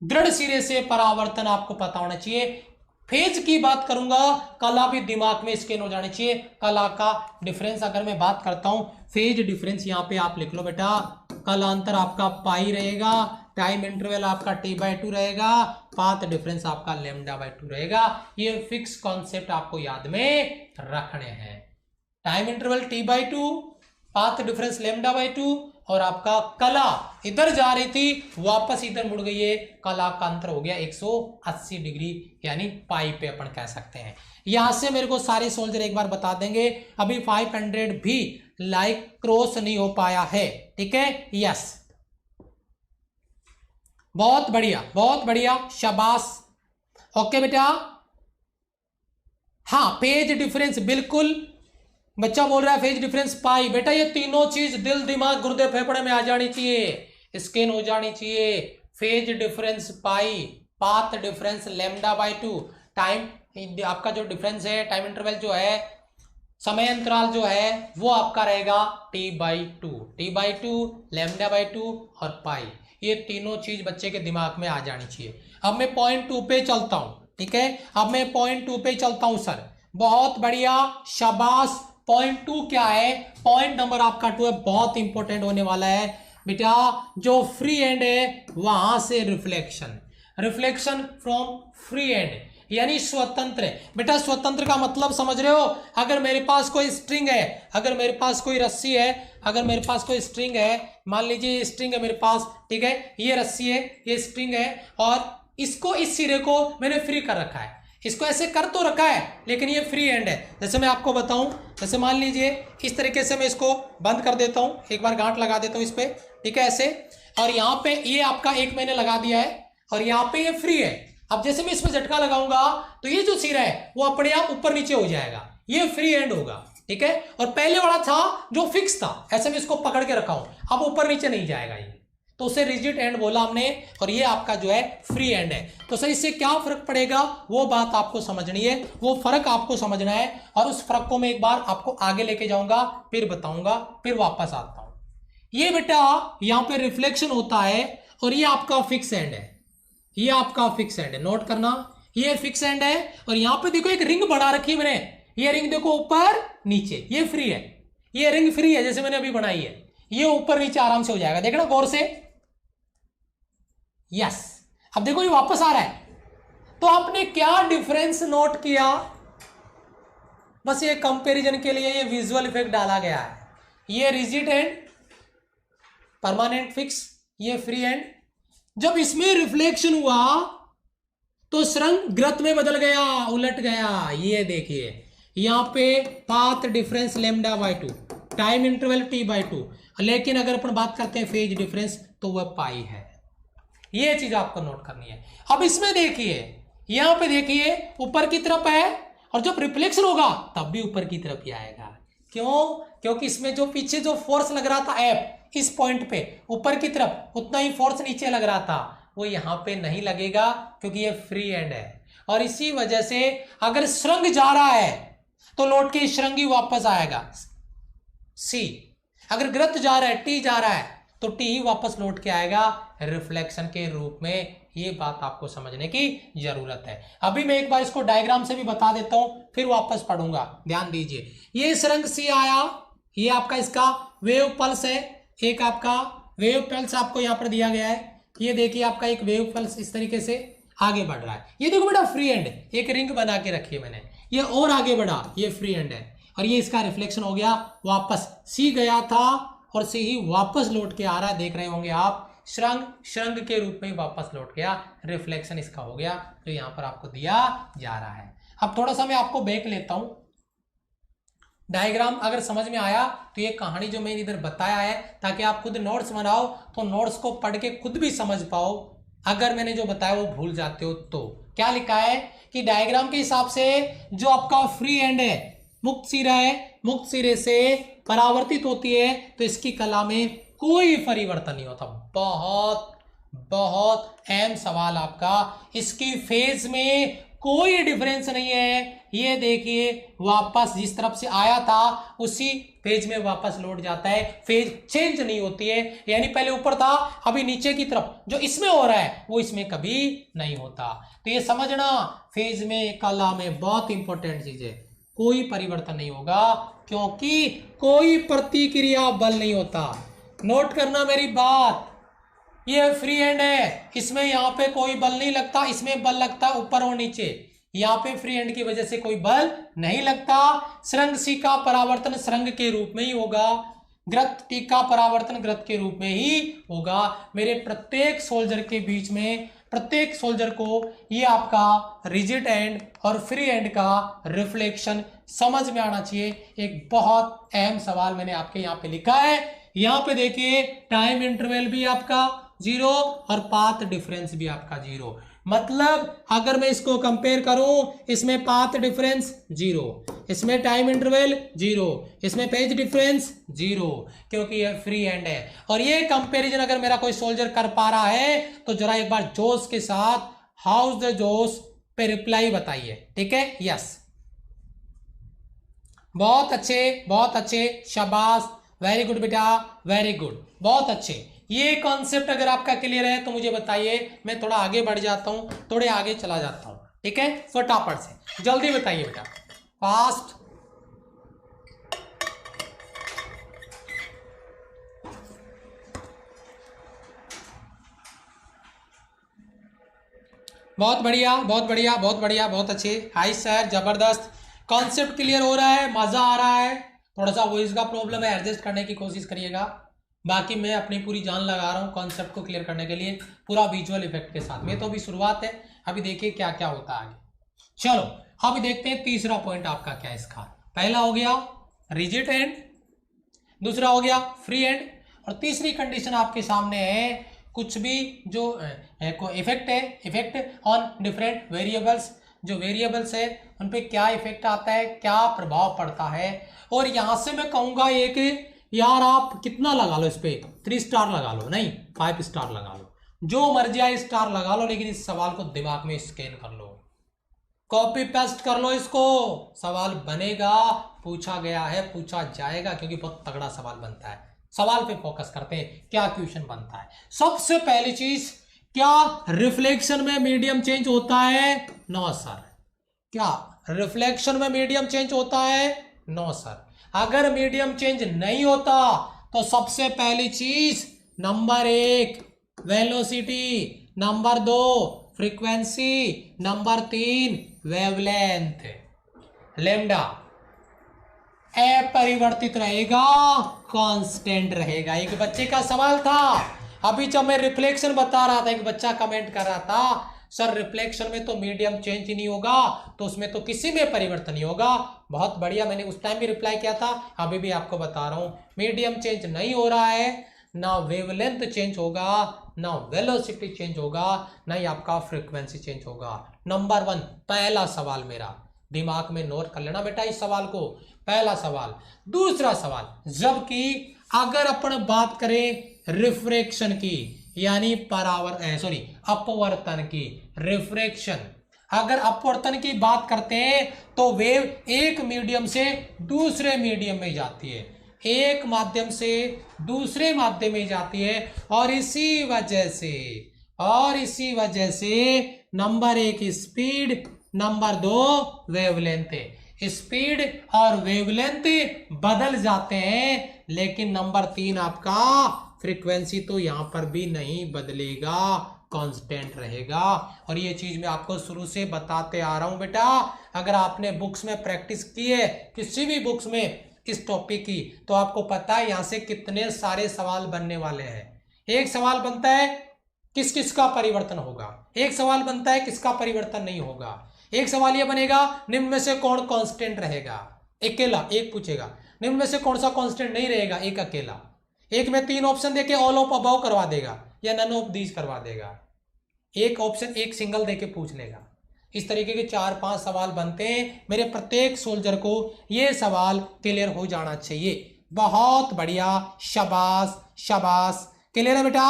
दृढ़ सिरे से परावर्तन, आपको पता होना चाहिए। फेज की बात करूंगा, कला भी दिमाग में स्कैन हो जानी चाहिए। कला का डिफरेंस अगर मैं बात करता हूं, फेज डिफरेंस यहां पे आप लिख लो बेटा, कलांतर आपका पाई रहेगा, टाइम इंटरवल आपका t/2 रहेगा, पाथ डिफरेंस आपका λ/2 रहेगा। ये फिक्स कॉन्सेप्ट आपको याद में रखने हैं। Time interval t/2, path difference λ/2, और आपका कला इधर जा रही थी वापस इधर मुड़ गई है, कला का अंतर हो गया 180 डिग्री, यानी पाई पे अपन कह सकते हैं। यहां से मेरे को सारे सोल्जर एक बार बता देंगे, अभी 500 भी लाइक क्रॉस नहीं हो पाया है, ठीक है। यस, बहुत बढ़िया, बहुत बढ़िया, शाबाश। ओके बेटा, हाँ पेज डिफरेंस बिल्कुल, बच्चा बोल रहा है फेज डिफरेंस पाई। बेटा ये तीनों चीज दिल दिमाग गुर्दे फेफड़े में आ जानी चाहिए, स्कैन हो जानी चाहिए। Phase difference pi, path difference λ/2, time आपका जो डिफरेंस है, टाइम इंटरवल जो है, समय अंतराल जो है वो आपका रहेगा t/2 λ/2 और पाई। ये तीनों चीज बच्चे के दिमाग में आ जानी चाहिए। अब मैं पॉइंट 2 पे चलता हूं, ठीक है। अब मैं पॉइंट 2 पे चलता हूं सर, बहुत बढ़िया, शाबाश। पॉइंट 2 क्या है, पॉइंट नंबर आपका 2 है, बहुत इंपॉर्टेंट होने वाला है बेटा। जो फ्री एंड है वहां से reflection, reflection from free and, यानी स्वतंत्र। बेटा स्वतंत्र का मतलब समझ रहे हो, अगर मेरे पास कोई स्ट्रिंग है, अगर मेरे पास कोई रस्सी है, अगर मेरे पास कोई स्ट्रिंग है, मान लीजिए स्ट्रिंग है मेरे पास, ठीक है, ये रस्सी है, ये स्ट्रिंग है, और इसको, इस सिरे को मैंने फ्री कर रखा है, इसको ऐसे कर तो रखा है लेकिन ये फ्री एंड है। जैसे मैं आपको बताऊं, जैसे मान लीजिए इस तरीके से मैं इसको बंद कर देता हूं, एक बार गांठ लगा देता हूं इस पे, ठीक है, ऐसे, और यहाँ पे ये आपका एक मैंने लगा दिया है, और यहाँ पे ये फ्री है। अब जैसे मैं इसमें झटका लगाऊंगा तो ये जो सिरा है वो अपने आप ऊपर नीचे हो जाएगा, ये फ्री एंड होगा, ठीक है। और पहले वाला था जो फिक्स था, ऐसे में इसको पकड़ के रखा हूं, अब ऊपर नीचे नहीं जाएगा ये, तो उसे रिजिड एंड बोला हमने, और ये आपका जो है फ्री एंड है। तो सर इससे क्या फर्क पड़ेगा, वो बात आपको समझनी है, वो फर्क आपको समझना है, और उस फर्क को मैं एक बार आपको आगे लेके जाऊंगा, फिर बताऊंगा, फिर वापस आता हूं। ये बेटा यहां पे रिफ्लेक्शन होता है, और ये आपका फिक्स एंड है, ये आपका फिक्स एंड है, नोट करना, ये फिक्स एंड है। और यहां पे देखो एक रिंग बना रखी है मैंने, ये रिंग देखो ऊपर नीचे, ये फ्री है, ये रिंग फ्री है जैसे मैंने अभी बनाई है, ये ऊपर नीचे आराम से हो जाएगा, देखना गौर से। यस, अब देखो ये वापस आ रहा है, तो आपने क्या डिफरेंस नोट किया, बस ये कंपैरिजन के लिए ये विजुअल इफेक्ट डाला गया है। ये रिजिड एंड परमानेंट फिक्स, ये फ्री एंड, जब इसमें रिफ्लेक्शन हुआ तो सुरंग ग्रत में बदल गया, उलट गया। ये देखिए यहां पे path difference lambda by 2, time interval T by 2, लेकिन अगर अपन बात करते हैं फेज डिफरेंस तो वह पाई है। ये चीज आपको नोट करनी है। अब इसमें देखिए यहां पे देखिए ऊपर की तरफ है और जब रिफ्लेक्शन होगा तब भी ऊपर की तरफ ही आएगा। क्यों? क्योंकि इसमें जो पीछे जो फोर्स लग रहा था एफ इस पॉइंट पे ऊपर की तरफ, उतना ही फोर्स नीचे लग रहा था, वो यहां पे नहीं लगेगा क्योंकि ये फ्री एंड है। और इसी वजह से अगर सुरंग जा रहा है तो लौट के सुरंग ही वापस आएगा सी। अगर ग्रत जा रहा है, टी जा रहा है तो टी ही वापस लौट के आएगा रिफ्लेक्शन के रूप में। ये बात आपको समझने की जरूरत है। अभी मैं एक बार इसको डायग्राम से भी बता देता हूं, फिर वापस पढ़ूंगा। ध्यान दीजिए, ये सुरंग सी आया, ये आपका इसका वेव पल्स है, एक आपका वेव पल्स आपको यहां पर दिया गया है। ये देखिए आपका एक वेव पल्स इस तरीके से आगे बढ़ रहा है। ये देखो बेटा फ्री एंड, एक रिंग बना के रखी है मैंने, ये और आगे बढ़ा, ये फ्री एंड है और ये इसका रिफ्लेक्शन हो गया वापस। सी गया था और सी ही वापस लौट के आ रहा है, देख रहे होंगे आप, श्रृंग के रूप में वापस लौट गया, रिफ्लेक्शन इसका हो गया जो यहां पर आपको दिया जा रहा है। अब थोड़ा सा मैं आपको बैक लेता हूं, डायग्राम अगर समझ में आया तो ये कहानी जो मैंने इधर बताया है ताकि आप खुद नोट्स बनाओ तो नोट्स को पढ़ के खुद भी समझ पाओ। अगर मैंने जो बताया वो भूल जाते हो तो क्या लिखा है कि डायग्राम के हिसाब से जो आपका फ्री एंड है, मुक्त सिरा है, मुक्त सिरे से परावर्तित होती है तो इसकी कला में कोई परिवर्तन नहीं होता। बहुत बहुत अहम सवाल आपका, इसकी फेज में कोई डिफरेंस नहीं है। ये देखिए वापस जिस तरफ से आया था उसी फेज में वापस लौट जाता है, फेज चेंज नहीं होती है। यानी पहले ऊपर था अभी नीचे की तरफ, जो इसमें हो रहा है वो इसमें कभी नहीं होता। तो ये समझना फेज में कला में बहुत इंपॉर्टेंट चीज है, कोई परिवर्तन नहीं होगा क्योंकि कोई प्रतिक्रिया बल नहीं होता। नोट करना मेरी बात, ये फ्री हैंड है, इसमें यहां पे कोई बल नहीं लगता, इसमें बल लगता ऊपर और नीचे। यहां पे फ्री हैंड की वजह से कोई बल नहीं लगता। सुरंग सी का परावर्तन सुरंग के रूप में ही होगा, ग्रत टी का परावर्तन ग्रत के रूप में ही होगा। मेरे प्रत्येक सोल्जर के बीच में, प्रत्येक सोल्जर को ये आपका रिजिड एंड और फ्री एंड का रिफ्लेक्शन समझ में आना चाहिए। एक बहुत अहम सवाल मैंने आपके यहाँ पे लिखा है। यहाँ पे देखिए टाइम इंटरवल भी आपका 0 और पाथ डिफरेंस भी आपका 0। मतलब अगर मैं इसको कंपेयर करूं, इसमें पाथ डिफरेंस 0, इसमें टाइम इंटरवल 0, इसमें पेज डिफरेंस 0, क्योंकि ये फ्री हैंड है। और ये कंपैरिजन अगर मेरा कोई सोल्जर कर पा रहा है तो जरा एक बार जोश के साथ हाउस द जोश पे रिप्लाई बताइए, ठीक है? यस, बहुत अच्छे, शाबाश, वेरी गुड बेटा, वेरी गुड, बहुत अच्छे। ये कॉन्सेप्ट अगर आपका क्लियर है तो मुझे बताइए, मैं थोड़ा आगे बढ़ जाता हूं, थोड़े आगे चला जाता हूं, ठीक है? फटाफट से जल्दी बताइए बेटा, फास्ट। बहुत बढ़िया, बहुत बढ़िया, बहुत बढ़िया, बहुत अच्छे। हाय सर, जबरदस्त, कॉन्सेप्ट क्लियर हो रहा है, मजा आ रहा है। थोड़ा सा वॉइस का प्रॉब्लम है, एडजस्ट करने की कोशिश करिएगा। बाकी मैं अपनी पूरी जान लगा रहा हूँ कॉन्सेप्ट को क्लियर करने के लिए, पूरा विजुअल इफेक्ट के साथ। मैं तो अभी शुरुआत है, अभी देखिए क्या क्या होता है आगे। चलो अभी देखते हैं तीसरा पॉइंट आपका क्या है इसका। पहला हो गया रिजिड एंड, दूसरा हो गया फ्री एंड, और तीसरी कंडीशन आपके सामने है कुछ भी जो इफेक्ट है, इफेक्ट ऑन डिफरेंट वेरिएबल्स। जो वेरिएबल्स है उन पे क्या इफेक्ट आता है, क्या प्रभाव पड़ता है। और यहां से मैं कहूंगा एक, यार आप कितना लगा लो इस पे, 3 स्टार लगा लो, नहीं 5 स्टार लगा लो, जो मर्जी आए स्टार लगा लो, लेकिन इस सवाल को दिमाग में स्कैन कर लो, कॉपी पेस्ट कर लो इसको। सवाल बनेगा, पूछा गया है, पूछा जाएगा, क्योंकि बहुत तगड़ा सवाल बनता है। सवाल पे फोकस करते हैं, क्या क्वेश्चन बनता है। सबसे पहली चीज, क्या रिफ्लेक्शन में मीडियम चेंज होता है? No sir. क्या रिफ्लेक्शन में मीडियम चेंज होता है? No sir. अगर मीडियम चेंज नहीं होता तो सबसे पहली चीज, number 1 velocity, number 2 frequency, number 3 wavelength, lambda अपरिवर्तित रहेगा, कांस्टेंट रहेगा। एक बच्चे का सवाल था, अभी जब मैं रिफ्लेक्शन बता रहा था, एक बच्चा कमेंट कर रहा था सर रिफ्लेक्शन में तो मीडियम चेंज ही नहीं होगा, तो उसमें तो किसी में परिवर्तन नहीं होगा। बहुत बढ़िया, मैंने उस टाइम भी रिप्लाई किया था, अभी भी आपको बता रहा हूं मीडियम चेंज नहीं हो रहा है, ना वेवलेंथ चेंज होगा, ना वेलोसिटी चेंज होगा, ना ही आपका फ्रीक्वेंसी चेंज होगा। नंबर 1 पहला सवाल मेरा दिमाग में नोट कर लेना बेटा इस सवाल को, पहला सवाल। दूसरा सवाल, जबकि अगर अपन बात करें रिफ्रैक्शन की यानी अपवर्तन की, रिफ्रैक्शन, अगर अपवर्तन की बात करते हैं तो वेव एक मीडियम से दूसरे मीडियम में जाती है, एक माध्यम से दूसरे माध्यम में जाती है, और इसी वजह से number 1 speed, number 2 wavelength. Speed और वेवलेंथ बदल जाते हैं, लेकिन नंबर 3 आपका फ्रीक्वेंसी तो यहां पर भी नहीं बदलेगा, कांस्टेंट रहेगा। और ये चीज मैं आपको शुरू से बताते आ रहा हूं बेटा, अगर आपने बुक्स में प्रैक्टिस की है किसी भी बुक्स में इस टॉपिक की, तो आपको पता है यहां से कितने सारे सवाल बनने वाले हैं। एक सवाल बनता है किस किस का परिवर्तन होगा, एक सवाल बनता है किसका परिवर्तन नहीं होगा, एक सवाल यह बनेगा निम्न में से कौन कांस्टेंट रहेगा, अकेला एक पूछेगा, निम्न में से कौन सा कांस्टेंट नहीं रहेगा, एक अकेला। एक में 3 ऑप्शन देके ऑल ऑफ अबव करवा देगा या नन ऑफ दीज करवा देगा, एक ऑप्शन एक सिंगल देके पूछ लेगा। इस तरीके के 4-5 सवाल बनते हैं। मेरे प्रत्येक सोल्जर को ये सवाल क्लियर हो जाना चाहिए। बहुत बढ़िया, शाबाश शाबाश। क्लियर है बेटा,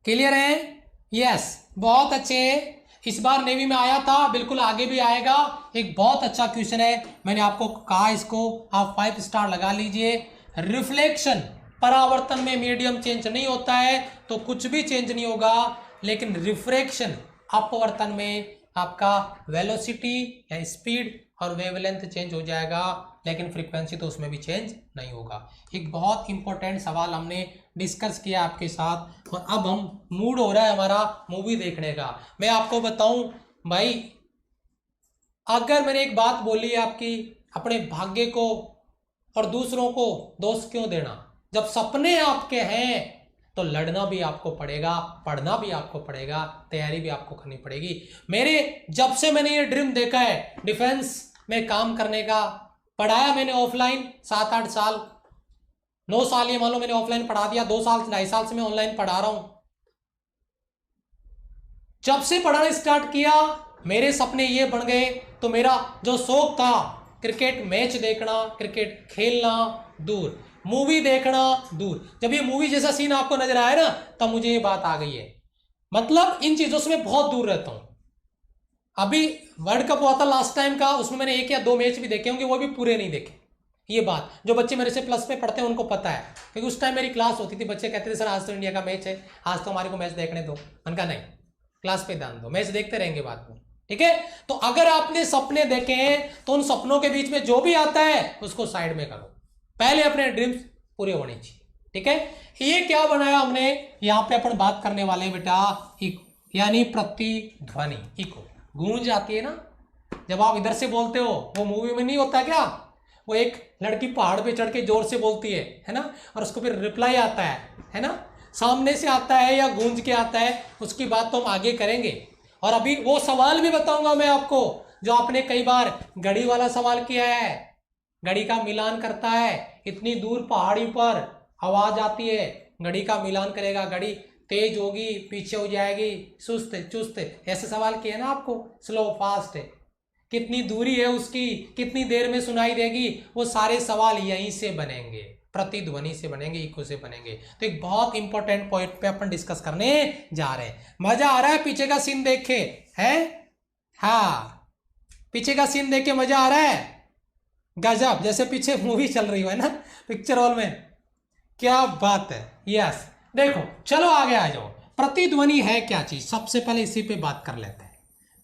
क्लियर है? यस, बहुत अच्छे। इस बार नेवी में आया था, बिल्कुल आगे भी आएगा। एक बहुत अच्छा क्वेश्चन है, मैंने आपको कहा इसको आप 5 स्टार लगा लीजिए। रिफ्लेक्शन, परावर्तन में मीडियम चेंज नहीं होता है तो कुछ भी चेंज नहीं होगा, लेकिन रिफ्रैक्शन, अपवर्तन में आपका वेलोसिटी या स्पीड और वेवलेंथ चेंज हो जाएगा, लेकिन फ्रीक्वेंसी तो उसमें भी चेंज नहीं होगा। एक बहुत इंपॉर्टेंट सवाल हमने डिस्कस किया आपके साथ, और अब हम मूड हो रहा है हमारा मूवी देखने का। मैं आपको बताऊं भाई, अगर मैंने एक बात बोली है आपकी, अपने भाग्य को और दूसरों को दोष क्यों देना, जब सपने आपके हैं तो लड़ना भी आपको पड़ेगा, पढ़ना भी आपको पड़ेगा, तैयारी भी आपको करनी पड़ेगी। मेरे जब से मैंने ये ड्रीम देखा है डिफेंस में काम करने का, पढ़ाया मैंने ऑफलाइन 7-8 साल, 9 साल ये मान लो मैंने ऑफलाइन पढ़ा दिया, 2 साल 2.5 साल से मैं ऑनलाइन पढ़ा रहा हूं। जब से पढ़ाना स्टार्ट किया मेरे सपने ये बन गए, तो मेरा जो शौक था क्रिकेट मैच देखना, क्रिकेट खेलना दूर, मूवी देखना दूर, जब ये मूवी जैसा सीन आपको नजर आया ना, तब मुझे ये बात आ गई है। मतलब इन चीजों से मैं बहुत दूर रहता हूं। अभी वर्ल्ड कप हुआ था लास्ट टाइम का, उसमें मैंने 1 या 2 मैच भी देखे होंगे, वो भी पूरे नहीं देखे। ये बात जो बच्चे मेरे से प्लस में पढ़ते हैं उनको पता है, क्योंकि उस टाइम मेरी क्लास होती थी, बच्चे कहते थे सर आज तो इंडिया का मैच है, आज तो हमारे को मैच देखने दो। उनका नहीं, क्लास पे ध्यान दो, मैच देखते रहेंगे बाद में, ठीक है। तो अगर आपने सपने देखे हैं तो उन सपनों के बीच में जो भी आता है उसको साइड में करो, पहले अपने ड्रीम्स पूरे होने चाहिए, ठीक है। ये क्या बनाया हमने, यहां पे अपन बात करने वाले बेटा इको, यानी प्रतिध्वनि। इको गूंज आती है ना, जब आप इधर से बोलते हो, वो मूवी में नहीं होता क्या, वो एक लड़की पहाड़ पे चढ़ के जोर से बोलती है ना, और उसको फिर रिप्लाई आता है ना, सामने से आता है या गूंज के आता है, उसकी बात तो हम आगे करेंगे। और अभी वो सवाल भी बताऊंगा मैं आपको जो आपने कई बार घड़ी वाला सवाल किया है, घड़ी का मिलान करता है, इतनी दूर पहाड़ी पर आवाज आती है, घड़ी का मिलान करेगा, घड़ी तेज होगी पीछे हो जाएगी, सुस्त चुस्त, ऐसे सवाल किए ना आपको, स्लो फास्ट है, कितनी दूरी है उसकी, कितनी देर में सुनाई देगी, वो सारे सवाल यहीं से बनेंगे, प्रतिध्वनि से बनेंगे, इको से बनेंगे। तो एक बहुत इंपॉर्टेंट पॉइंट पे अपन डिस्कस करने जा रहे हैं। मजा आ रहा है पीछे का सीन देखे है? हाँ, पीछे का सीन देख के मजा आ रहा है, गजब, जैसे पीछे मूवी चल रही है ना पिक्चर हॉल में, क्या बात है। यस, देखो चलो आगे आ जाओ। प्रतिध्वनि है क्या चीज, सबसे पहले इसी पे बात कर लेते हैं,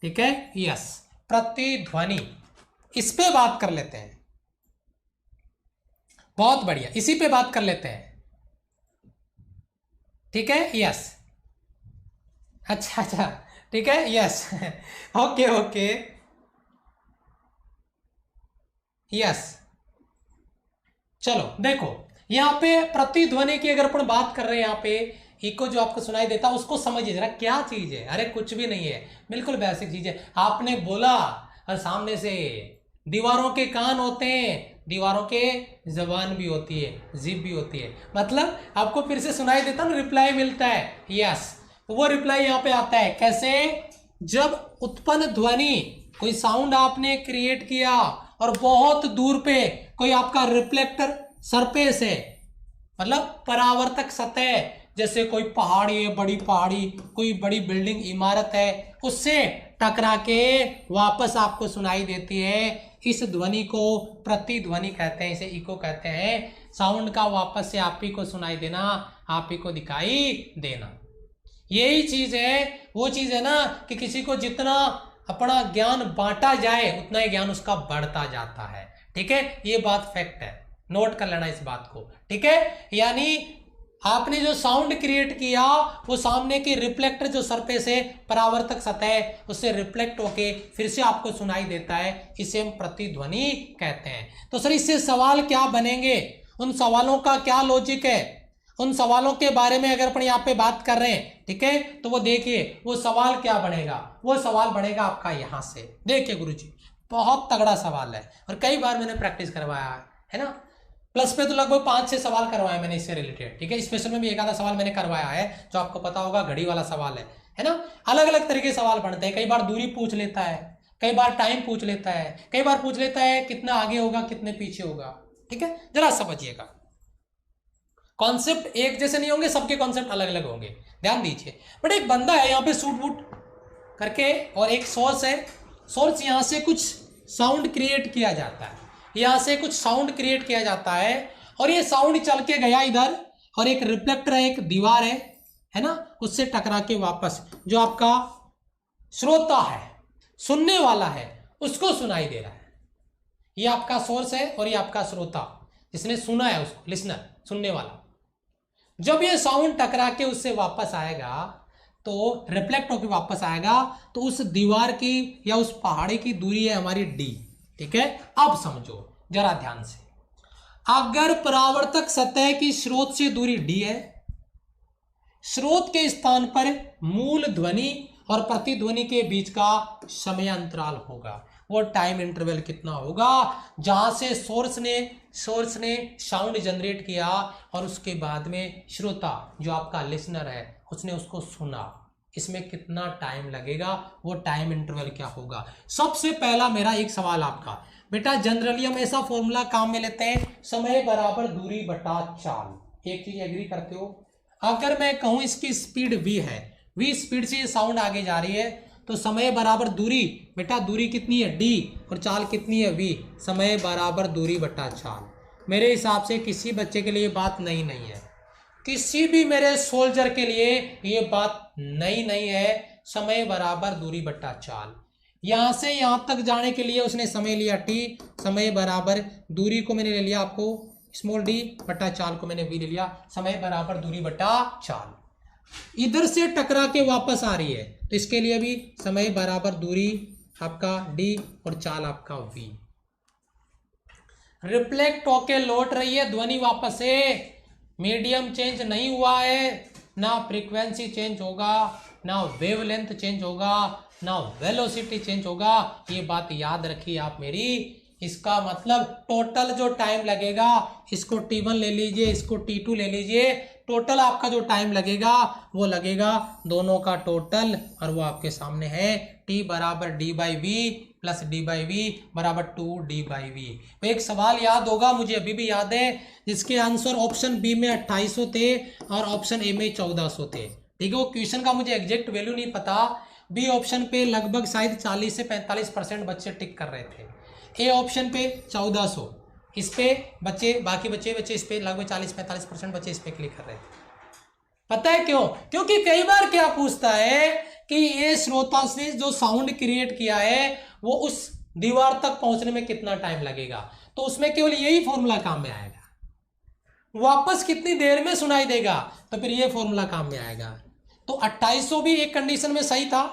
ठीक है। यस, प्रतिध्वनि, इस पे बात कर लेते हैं, बहुत बढ़िया, इसी पे बात कर लेते हैं, ठीक है। यस, अच्छा ठीक है, यस ओके ओके, यस। चलो देखो, यहाँ पे प्रतिध्वनि की अगर अपन बात कर रहे हैं, यहाँ पे इको जो आपको सुनाई देता है उसको समझिए जरा क्या चीज है। अरे कुछ भी नहीं है, बिल्कुल बेसिक चीज है। आपने बोला और सामने से दीवारों के कान होते हैं, दीवारों के जबान भी होती है, जीभ भी होती है, मतलब आपको फिर से सुनाई देता ना, रिप्लाई मिलता है। यस, वो रिप्लाई यहाँ पे आता है कैसे, जब उत्पन्न ध्वनि, कोई साउंड आपने क्रिएट किया और बहुत दूर पे कोई आपका रिफ्लेक्टर सरफेस है, मतलब परावर्तक सतह, जैसे कोई पहाड़ी है, बड़ी पहाड़ी, कोई बड़ी बिल्डिंग इमारत है, उससे टकरा के वापस आपको सुनाई देती है, इस ध्वनि को प्रतिध्वनि कहते हैं, इसे इको कहते हैं। साउंड का वापस से आप ही को सुनाई देना, आप ही को दिखाई देना, यही चीज है। वो चीज है ना कि किसी को जितना अपना ज्ञान बांटा जाए उतना ही ज्ञान उसका बढ़ता जाता है। ठीक है, ये बात फैक्ट है, नोट कर लेना इस बात को। ठीक है, यानी आपने जो साउंड क्रिएट किया वो सामने के रिफ्लेक्टर जो सरफेस है, परावर्तक सतह, उससे रिफ्लेक्ट होके फिर से आपको सुनाई देता है, इसे हम प्रतिध्वनि कहते हैं। तो सर इससे सवाल क्या बनेंगे, उन सवालों का क्या लॉजिक है, उन सवालों के बारे में अगर अपन यहाँ पे बात कर रहे हैं, ठीक है, तो वो देखिए वो सवाल क्या बनेगा, वो सवाल बनेगा आपका यहां से। देखिए गुरुजी बहुत तगड़ा सवाल है और कई बार मैंने प्रैक्टिस करवाया है ना, प्लस पे तो लगभग 5-6 सवाल करवाए मैंने इससे रिलेटेड। ठीक है, स्पेशल में भी एक आधा सवाल मैंने करवाया है जो आपको पता होगा, घड़ी वाला सवाल है ना। अलग अलग तरीके के सवाल बनते हैं, कई बार दूरी पूछ लेता है, कई बार टाइम पूछ लेता है, कई बार पूछ लेता है कितना आगे होगा कितने पीछे होगा। ठीक है, जरा समझिएगा, कॉन्सेप्ट एक जैसे नहीं होंगे, सबके कॉन्सेप्ट अलग अलग होंगे, ध्यान दीजिए। बट एक बंदा है यहाँ पे सूट वूट करके और एक सोर्स है, सोर्स यहाँ से कुछ साउंड क्रिएट किया जाता है, यहाँ से कुछ साउंड क्रिएट किया जाता है और ये साउंड चल के गया इधर और एक रिफ्लेक्टर है, एक दीवार है ना, उससे टकरा के वापस जो आपका श्रोता है, सुनने वाला है, उसको सुनाई दे रहा है। ये आपका सोर्स है और ये आपका श्रोता, जिसने सुना है उसको, लिसनर, सुनने वाला। जब ये साउंड टकरा के उससे वापस आएगा तो रिफ्लेक्ट होकर वापस आएगा, तो उस दीवार की या उस पहाड़ी की दूरी है हमारी डी। ठीक है, अब समझो जरा ध्यान से, अगर परावर्तक सतह की स्रोत से दूरी डी है, स्रोत के स्थान पर मूल ध्वनि और प्रतिध्वनि के बीच का समय अंतराल होगा, वो टाइम इंटरवल कितना होगा जहां से सोर्स ने साउंड जनरेट किया और उसके बाद में श्रोता जो आपका लिसनर है उसने उसको सुना, इसमें कितना टाइम लगेगा, वो टाइम इंटरवल क्या होगा। सबसे पहला मेरा एक सवाल आपका, बेटा जनरली हम ऐसा फॉर्मूला काम में लेते हैं, समय बराबर दूरी बटा चाल। एक चीज एग्री करते हो, अगर मैं कहूं इसकी स्पीड v है, v स्पीड से ये साउंड आगे जा रही है, तो समय बराबर दूरी, बेटा दूरी कितनी है d और चाल कितनी है v, समय बराबर दूरी बटा चाल। मेरे हिसाब से किसी बच्चे के लिए बात नई नहीं है, किसी भी मेरे सोल्जर के लिए ये बात नई नहीं है, समय बराबर दूरी बटा चाल। यहां से यहां तक जाने के लिए उसने समय लिया t, समय बराबर दूरी को मैंने ले लिया आपको स्मॉल d बटा चाल को मैंने v ले लिया, समय बराबर दूरी बटा चाल। इधर से टकरा के वापस आ रही है तो इसके लिए भी समय बराबर दूरी आपका d और चाल आपका v। रिफ्लेक्ट होके लौट रही है ध्वनि वापस से, मीडियम चेंज नहीं हुआ है, ना फ्रीक्वेंसी चेंज होगा, ना वेवलेंथ चेंज होगा, ना वेलोसिटी चेंज होगा, ये बात याद रखिए आप मेरी। इसका मतलब टोटल जो टाइम लगेगा, इसको t1 ले लीजिए, इसको t2 ले लीजिए, टोटल आपका जो टाइम लगेगा वो लगेगा दोनों का टोटल, और वो आपके सामने है t बराबर d by v plus d by v बराबर 2d बाई वी। तो एक सवाल याद होगा, मुझे अभी भी याद है, जिसके आंसर ऑप्शन बी में 2800 थे और ऑप्शन ए में 1400 थे। ठीक है, वो क्वेश्चन का मुझे एग्जैक्ट वैल्यू नहीं पता, बी ऑप्शन पे लगभग शायद 40 से 45% बच्चे टिक कर रहे थे, ए ऑप्शन पे 1400, इस पे बच्चे बाकी बच्चे इस पे लगभग 40-45% बच्चे इस पे क्लिक कर रहे थे। पता है क्यों? क्योंकि कई बार क्या पूछता है कि ये श्रोता ने जो साउंड क्रिएट किया है वो उस दीवार तक पहुंचने में कितना टाइम लगेगा, तो उसमें केवल यही फॉर्मूला काम में आएगा, वापस कितनी देर में सुनाई देगा, तो फिर ये फॉर्मूला काम में आएगा। तो 2800 भी एक कंडीशन में सही था,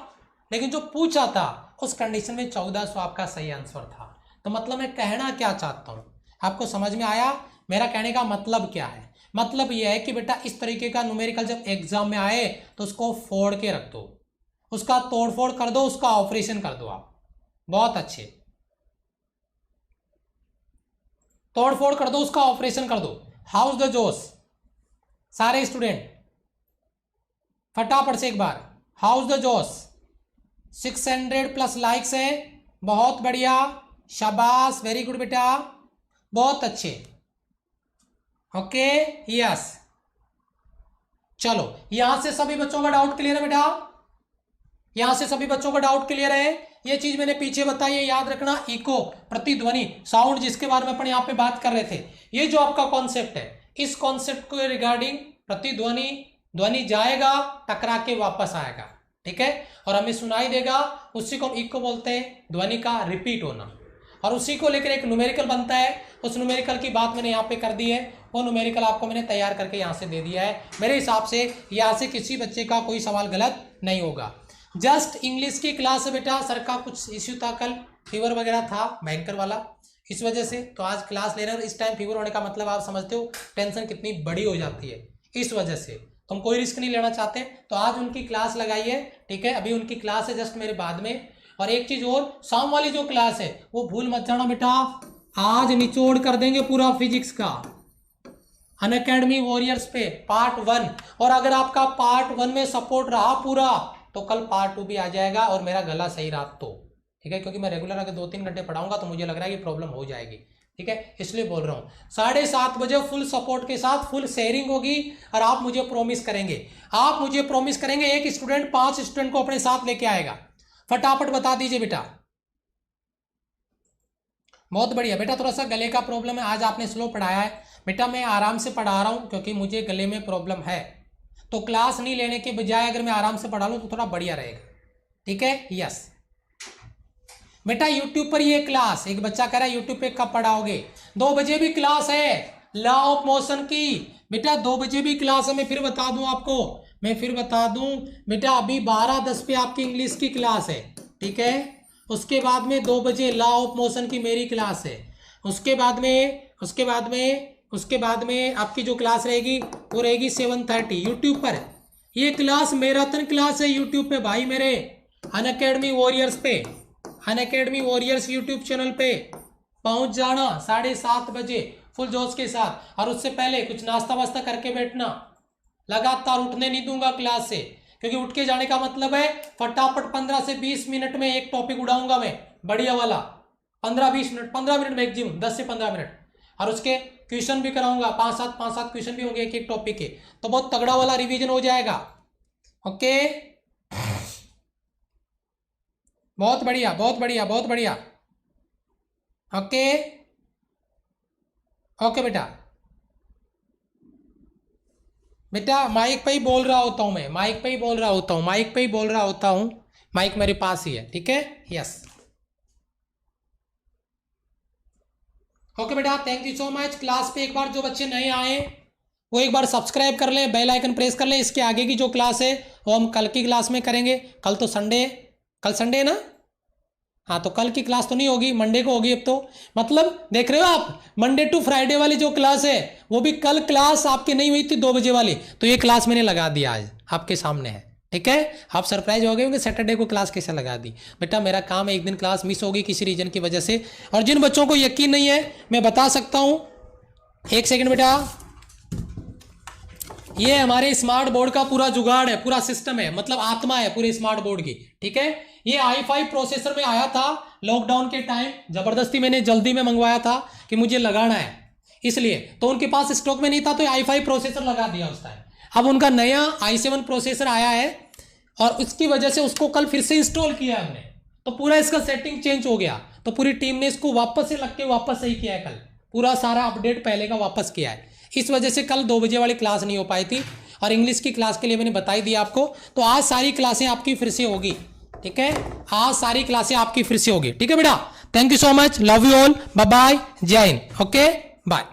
लेकिन जो पूछा था उस कंडीशन में 1400 आपका सही आंसर था। तो मतलब मैं कहना क्या चाहता हूं, आपको समझ में आया मेरा कहने का मतलब क्या है, मतलब यह है कि बेटा इस तरीके का न्यूमेरिकल जब एग्जाम में आए तो उसको फोड़ के रख दो, उसका तोड़फोड़ कर दो, उसका ऑपरेशन कर दो आप, बहुत अच्छे, तोड़फोड़ कर दो, उसका ऑपरेशन कर दो। हाउस द जोश सारे स्टूडेंट फटाफट से एक बार, हाउस द जोश। 600+ लाइक्स है, बहुत बढ़िया, शाबाश, वेरी गुड बेटा, बहुत अच्छे, ओके यस। चलो यहां से सभी बच्चों का डाउट क्लियर है बेटा, यहां से सभी बच्चों का डाउट क्लियर है। ये चीज मैंने पीछे बताई है, याद रखना, इको प्रतिध्वनि साउंड जिसके बारे में अपन यहाँ पे बात कर रहे थे, ये जो आपका कॉन्सेप्ट है, इस कॉन्सेप्ट को रिगार्डिंग प्रतिध्वनि, ध्वनि जाएगा टकरा के वापस आएगा, ठीक है, और हमें सुनाई देगा, उसी को हम इको बोलते हैं, ध्वनि का रिपीट होना, और उसी को लेकर एक न्यूमेरिकल बनता है। उस न्यूमेरिकल की बात मैंने यहाँ पे कर दी है, वो न्यूमेरिकल आपको मैंने तैयार करके यहाँ से दे दिया है। मेरे हिसाब से यहाँ से किसी बच्चे का कोई सवाल गलत नहीं होगा। जस्ट इंग्लिश की क्लास है बेटा, सर का कुछ इश्यू था, कल फीवर वगैरह था भयंकर वाला, इस वजह से तो आज क्लास ले रहे हैं। और इस टाइम फीवर होने का मतलब आप समझते हो टेंशन कितनी बड़ी हो जाती है, इस वजह से तो हम कोई रिस्क नहीं लेना चाहते, तो आज उनकी क्लास लगाई है, ठीक है, अभी उनकी क्लास है जस्ट मेरे बाद में। और एक चीज और, शाम वाली जो क्लास है वो भूल मत जाना बेटा, आज निचोड़ कर देंगे पूरा फिजिक्स का अनअकैडमी वॉरियर्स पे पार्ट 1, और अगर आपका पार्ट 1 में सपोर्ट रहा पूरा तो कल पार्ट 2 भी आ जाएगा, और मेरा गला सही रहा तो, ठीक है, क्योंकि मैं रेगुलर अगर 2-3 घंटे पढ़ाऊंगा तो मुझे लग रहा है कि प्रॉब्लम हो जाएगी, ठीक है, इसलिए बोल रहा हूँ। 7:30 बजे फुल सपोर्ट के साथ फुल शेयरिंग होगी, और आप मुझे प्रॉमिस करेंगे, आप मुझे प्रॉमिस करेंगे एक स्टूडेंट 5 स्टूडेंट को अपने साथ लेके आएगा, फटाफट बता दीजिए बेटा। बहुत बढ़िया बेटा, थोड़ा सा गले का प्रॉब्लम है, आज आपने स्लो पढ़ाया है बेटा, मैं आराम से पढ़ा रहा हूँ क्योंकि मुझे गले में प्रॉब्लम है, तो क्लास नहीं लेने के बजाय अगर मैं आराम से पढ़ा लूँ तो थोड़ा बढ़िया रहेगा, ठीक है, यस बेटा। यूट्यूब पर ये क्लास, एक बच्चा कह रहा है यूट्यूब पे कब पढ़ाओगे, 2 बजे भी क्लास है लॉ ऑफ मोशन की बेटा, 2 बजे भी क्लास है, मैं फिर बता दूं आपको, मैं फिर बता दूं बेटा, अभी 12:10 पे आपकी इंग्लिश की क्लास है, ठीक है, उसके बाद में 2 बजे लॉ ऑफ मोशन की मेरी क्लास है, उसके बाद में आपकी जो क्लास रहेगी वो रहेगी 7:30 यूट्यूब पर। ये क्लास मैराथन क्लास है यूट्यूब पे भाई मेरे, अनअकैडमी वॉरियर्स पे, अनअकैडमी वॉरियर्स यूट्यूब चैनल पे पहुंच जाना 7:30 बजे फुल जोश के साथ, और उससे पहले कुछ नाश्ता वास्ता करके बैठना, लगातार उठने नहीं दूंगा क्लास से, क्योंकि उठ के जाने का मतलब है फटाफट 15 से 20 मिनट में एक टॉपिक उड़ाऊंगा मैं बढ़िया वाला, 15-20 मिनट, 15 मिनट मैक्सिमम, 10 से 15 मिनट, और उसके क्वेश्चन भी कराऊंगा, 5-7 क्वेश्चन भी होंगे एक टॉपिक के, तो बहुत तगड़ा वाला रिवीजन हो जाएगा, ओके, बहुत बढ़िया बहुत बढ़िया बहुत बढ़िया, ओके ओके बेटा। बेटा माइक पे ही बोल रहा होता हूं मैं, माइक पे ही बोल रहा होता हूं, माइक पे ही बोल रहा होता हूं, माइक मेरे पास ही है, ठीक है, यस ओके बेटा, thank you so much. Class पे एक बार जो बच्चे नए आए वो एक बार सब्सक्राइब कर लें, बेल आइकन प्रेस कर लें। इसके आगे की जो क्लास है वो हम कल की क्लास में करेंगे, कल तो संडे है, कल संडे है ना, हाँ, तो कल की क्लास तो नहीं होगी, मंडे को होगी अब तो, मतलब देख रहे हो आप, मंडे टू फ्राइडे वाली जो क्लास है वो भी कल क्लास आपकी नहीं हुई थी 2 बजे वाली, तो ये क्लास मैंने लगा दिया आज आपके सामने है, ठीक है, आप सरप्राइज हो गए होंगे सैटरडे को क्लास कैसे लगा दी। बेटा मेरा काम है, एक दिन क्लास मिस होगी किसी रीजन की वजह से, और जिन बच्चों को यकीन नहीं है मैं बता सकता हूं, एक सेकंड बेटा, ये हमारे स्मार्ट बोर्ड का पूरा जुगाड़ है, पूरा सिस्टम है, मतलब आत्मा है पूरे स्मार्ट बोर्ड की, ठीक है। ये i5 प्रोसेसर में आया था लॉकडाउन के टाइम, जबरदस्ती मैंने जल्दी में मंगवाया था कि मुझे लगाना है, इसलिए तो उनके पास स्टॉक में नहीं था, तो i5 प्रोसेसर लगा दिया उस टाइम। अब उनका नया i7 प्रोसेसर आया है और उसकी वजह से उसको कल फिर से इंस्टॉल किया हमने, तो पूरा इसका सेटिंग चेंज हो गया, तो पूरी टीम ने इसको वापस से लग के वापस सही किया है, कल पूरा सारा अपडेट पहले का वापस किया है। इस वजह से कल 2 बजे वाली क्लास नहीं हो पाई थी, और इंग्लिश की क्लास के लिए मैंने बता ही दिया आपको, तो आज सारी क्लासें आपकी फिर से होगी, ठीक है, आज सारी क्लासें आपकी फिर से होगी, ठीक है बेटा। Thank you so much, love you all, bye bye, जय हिंद, ओके बाय।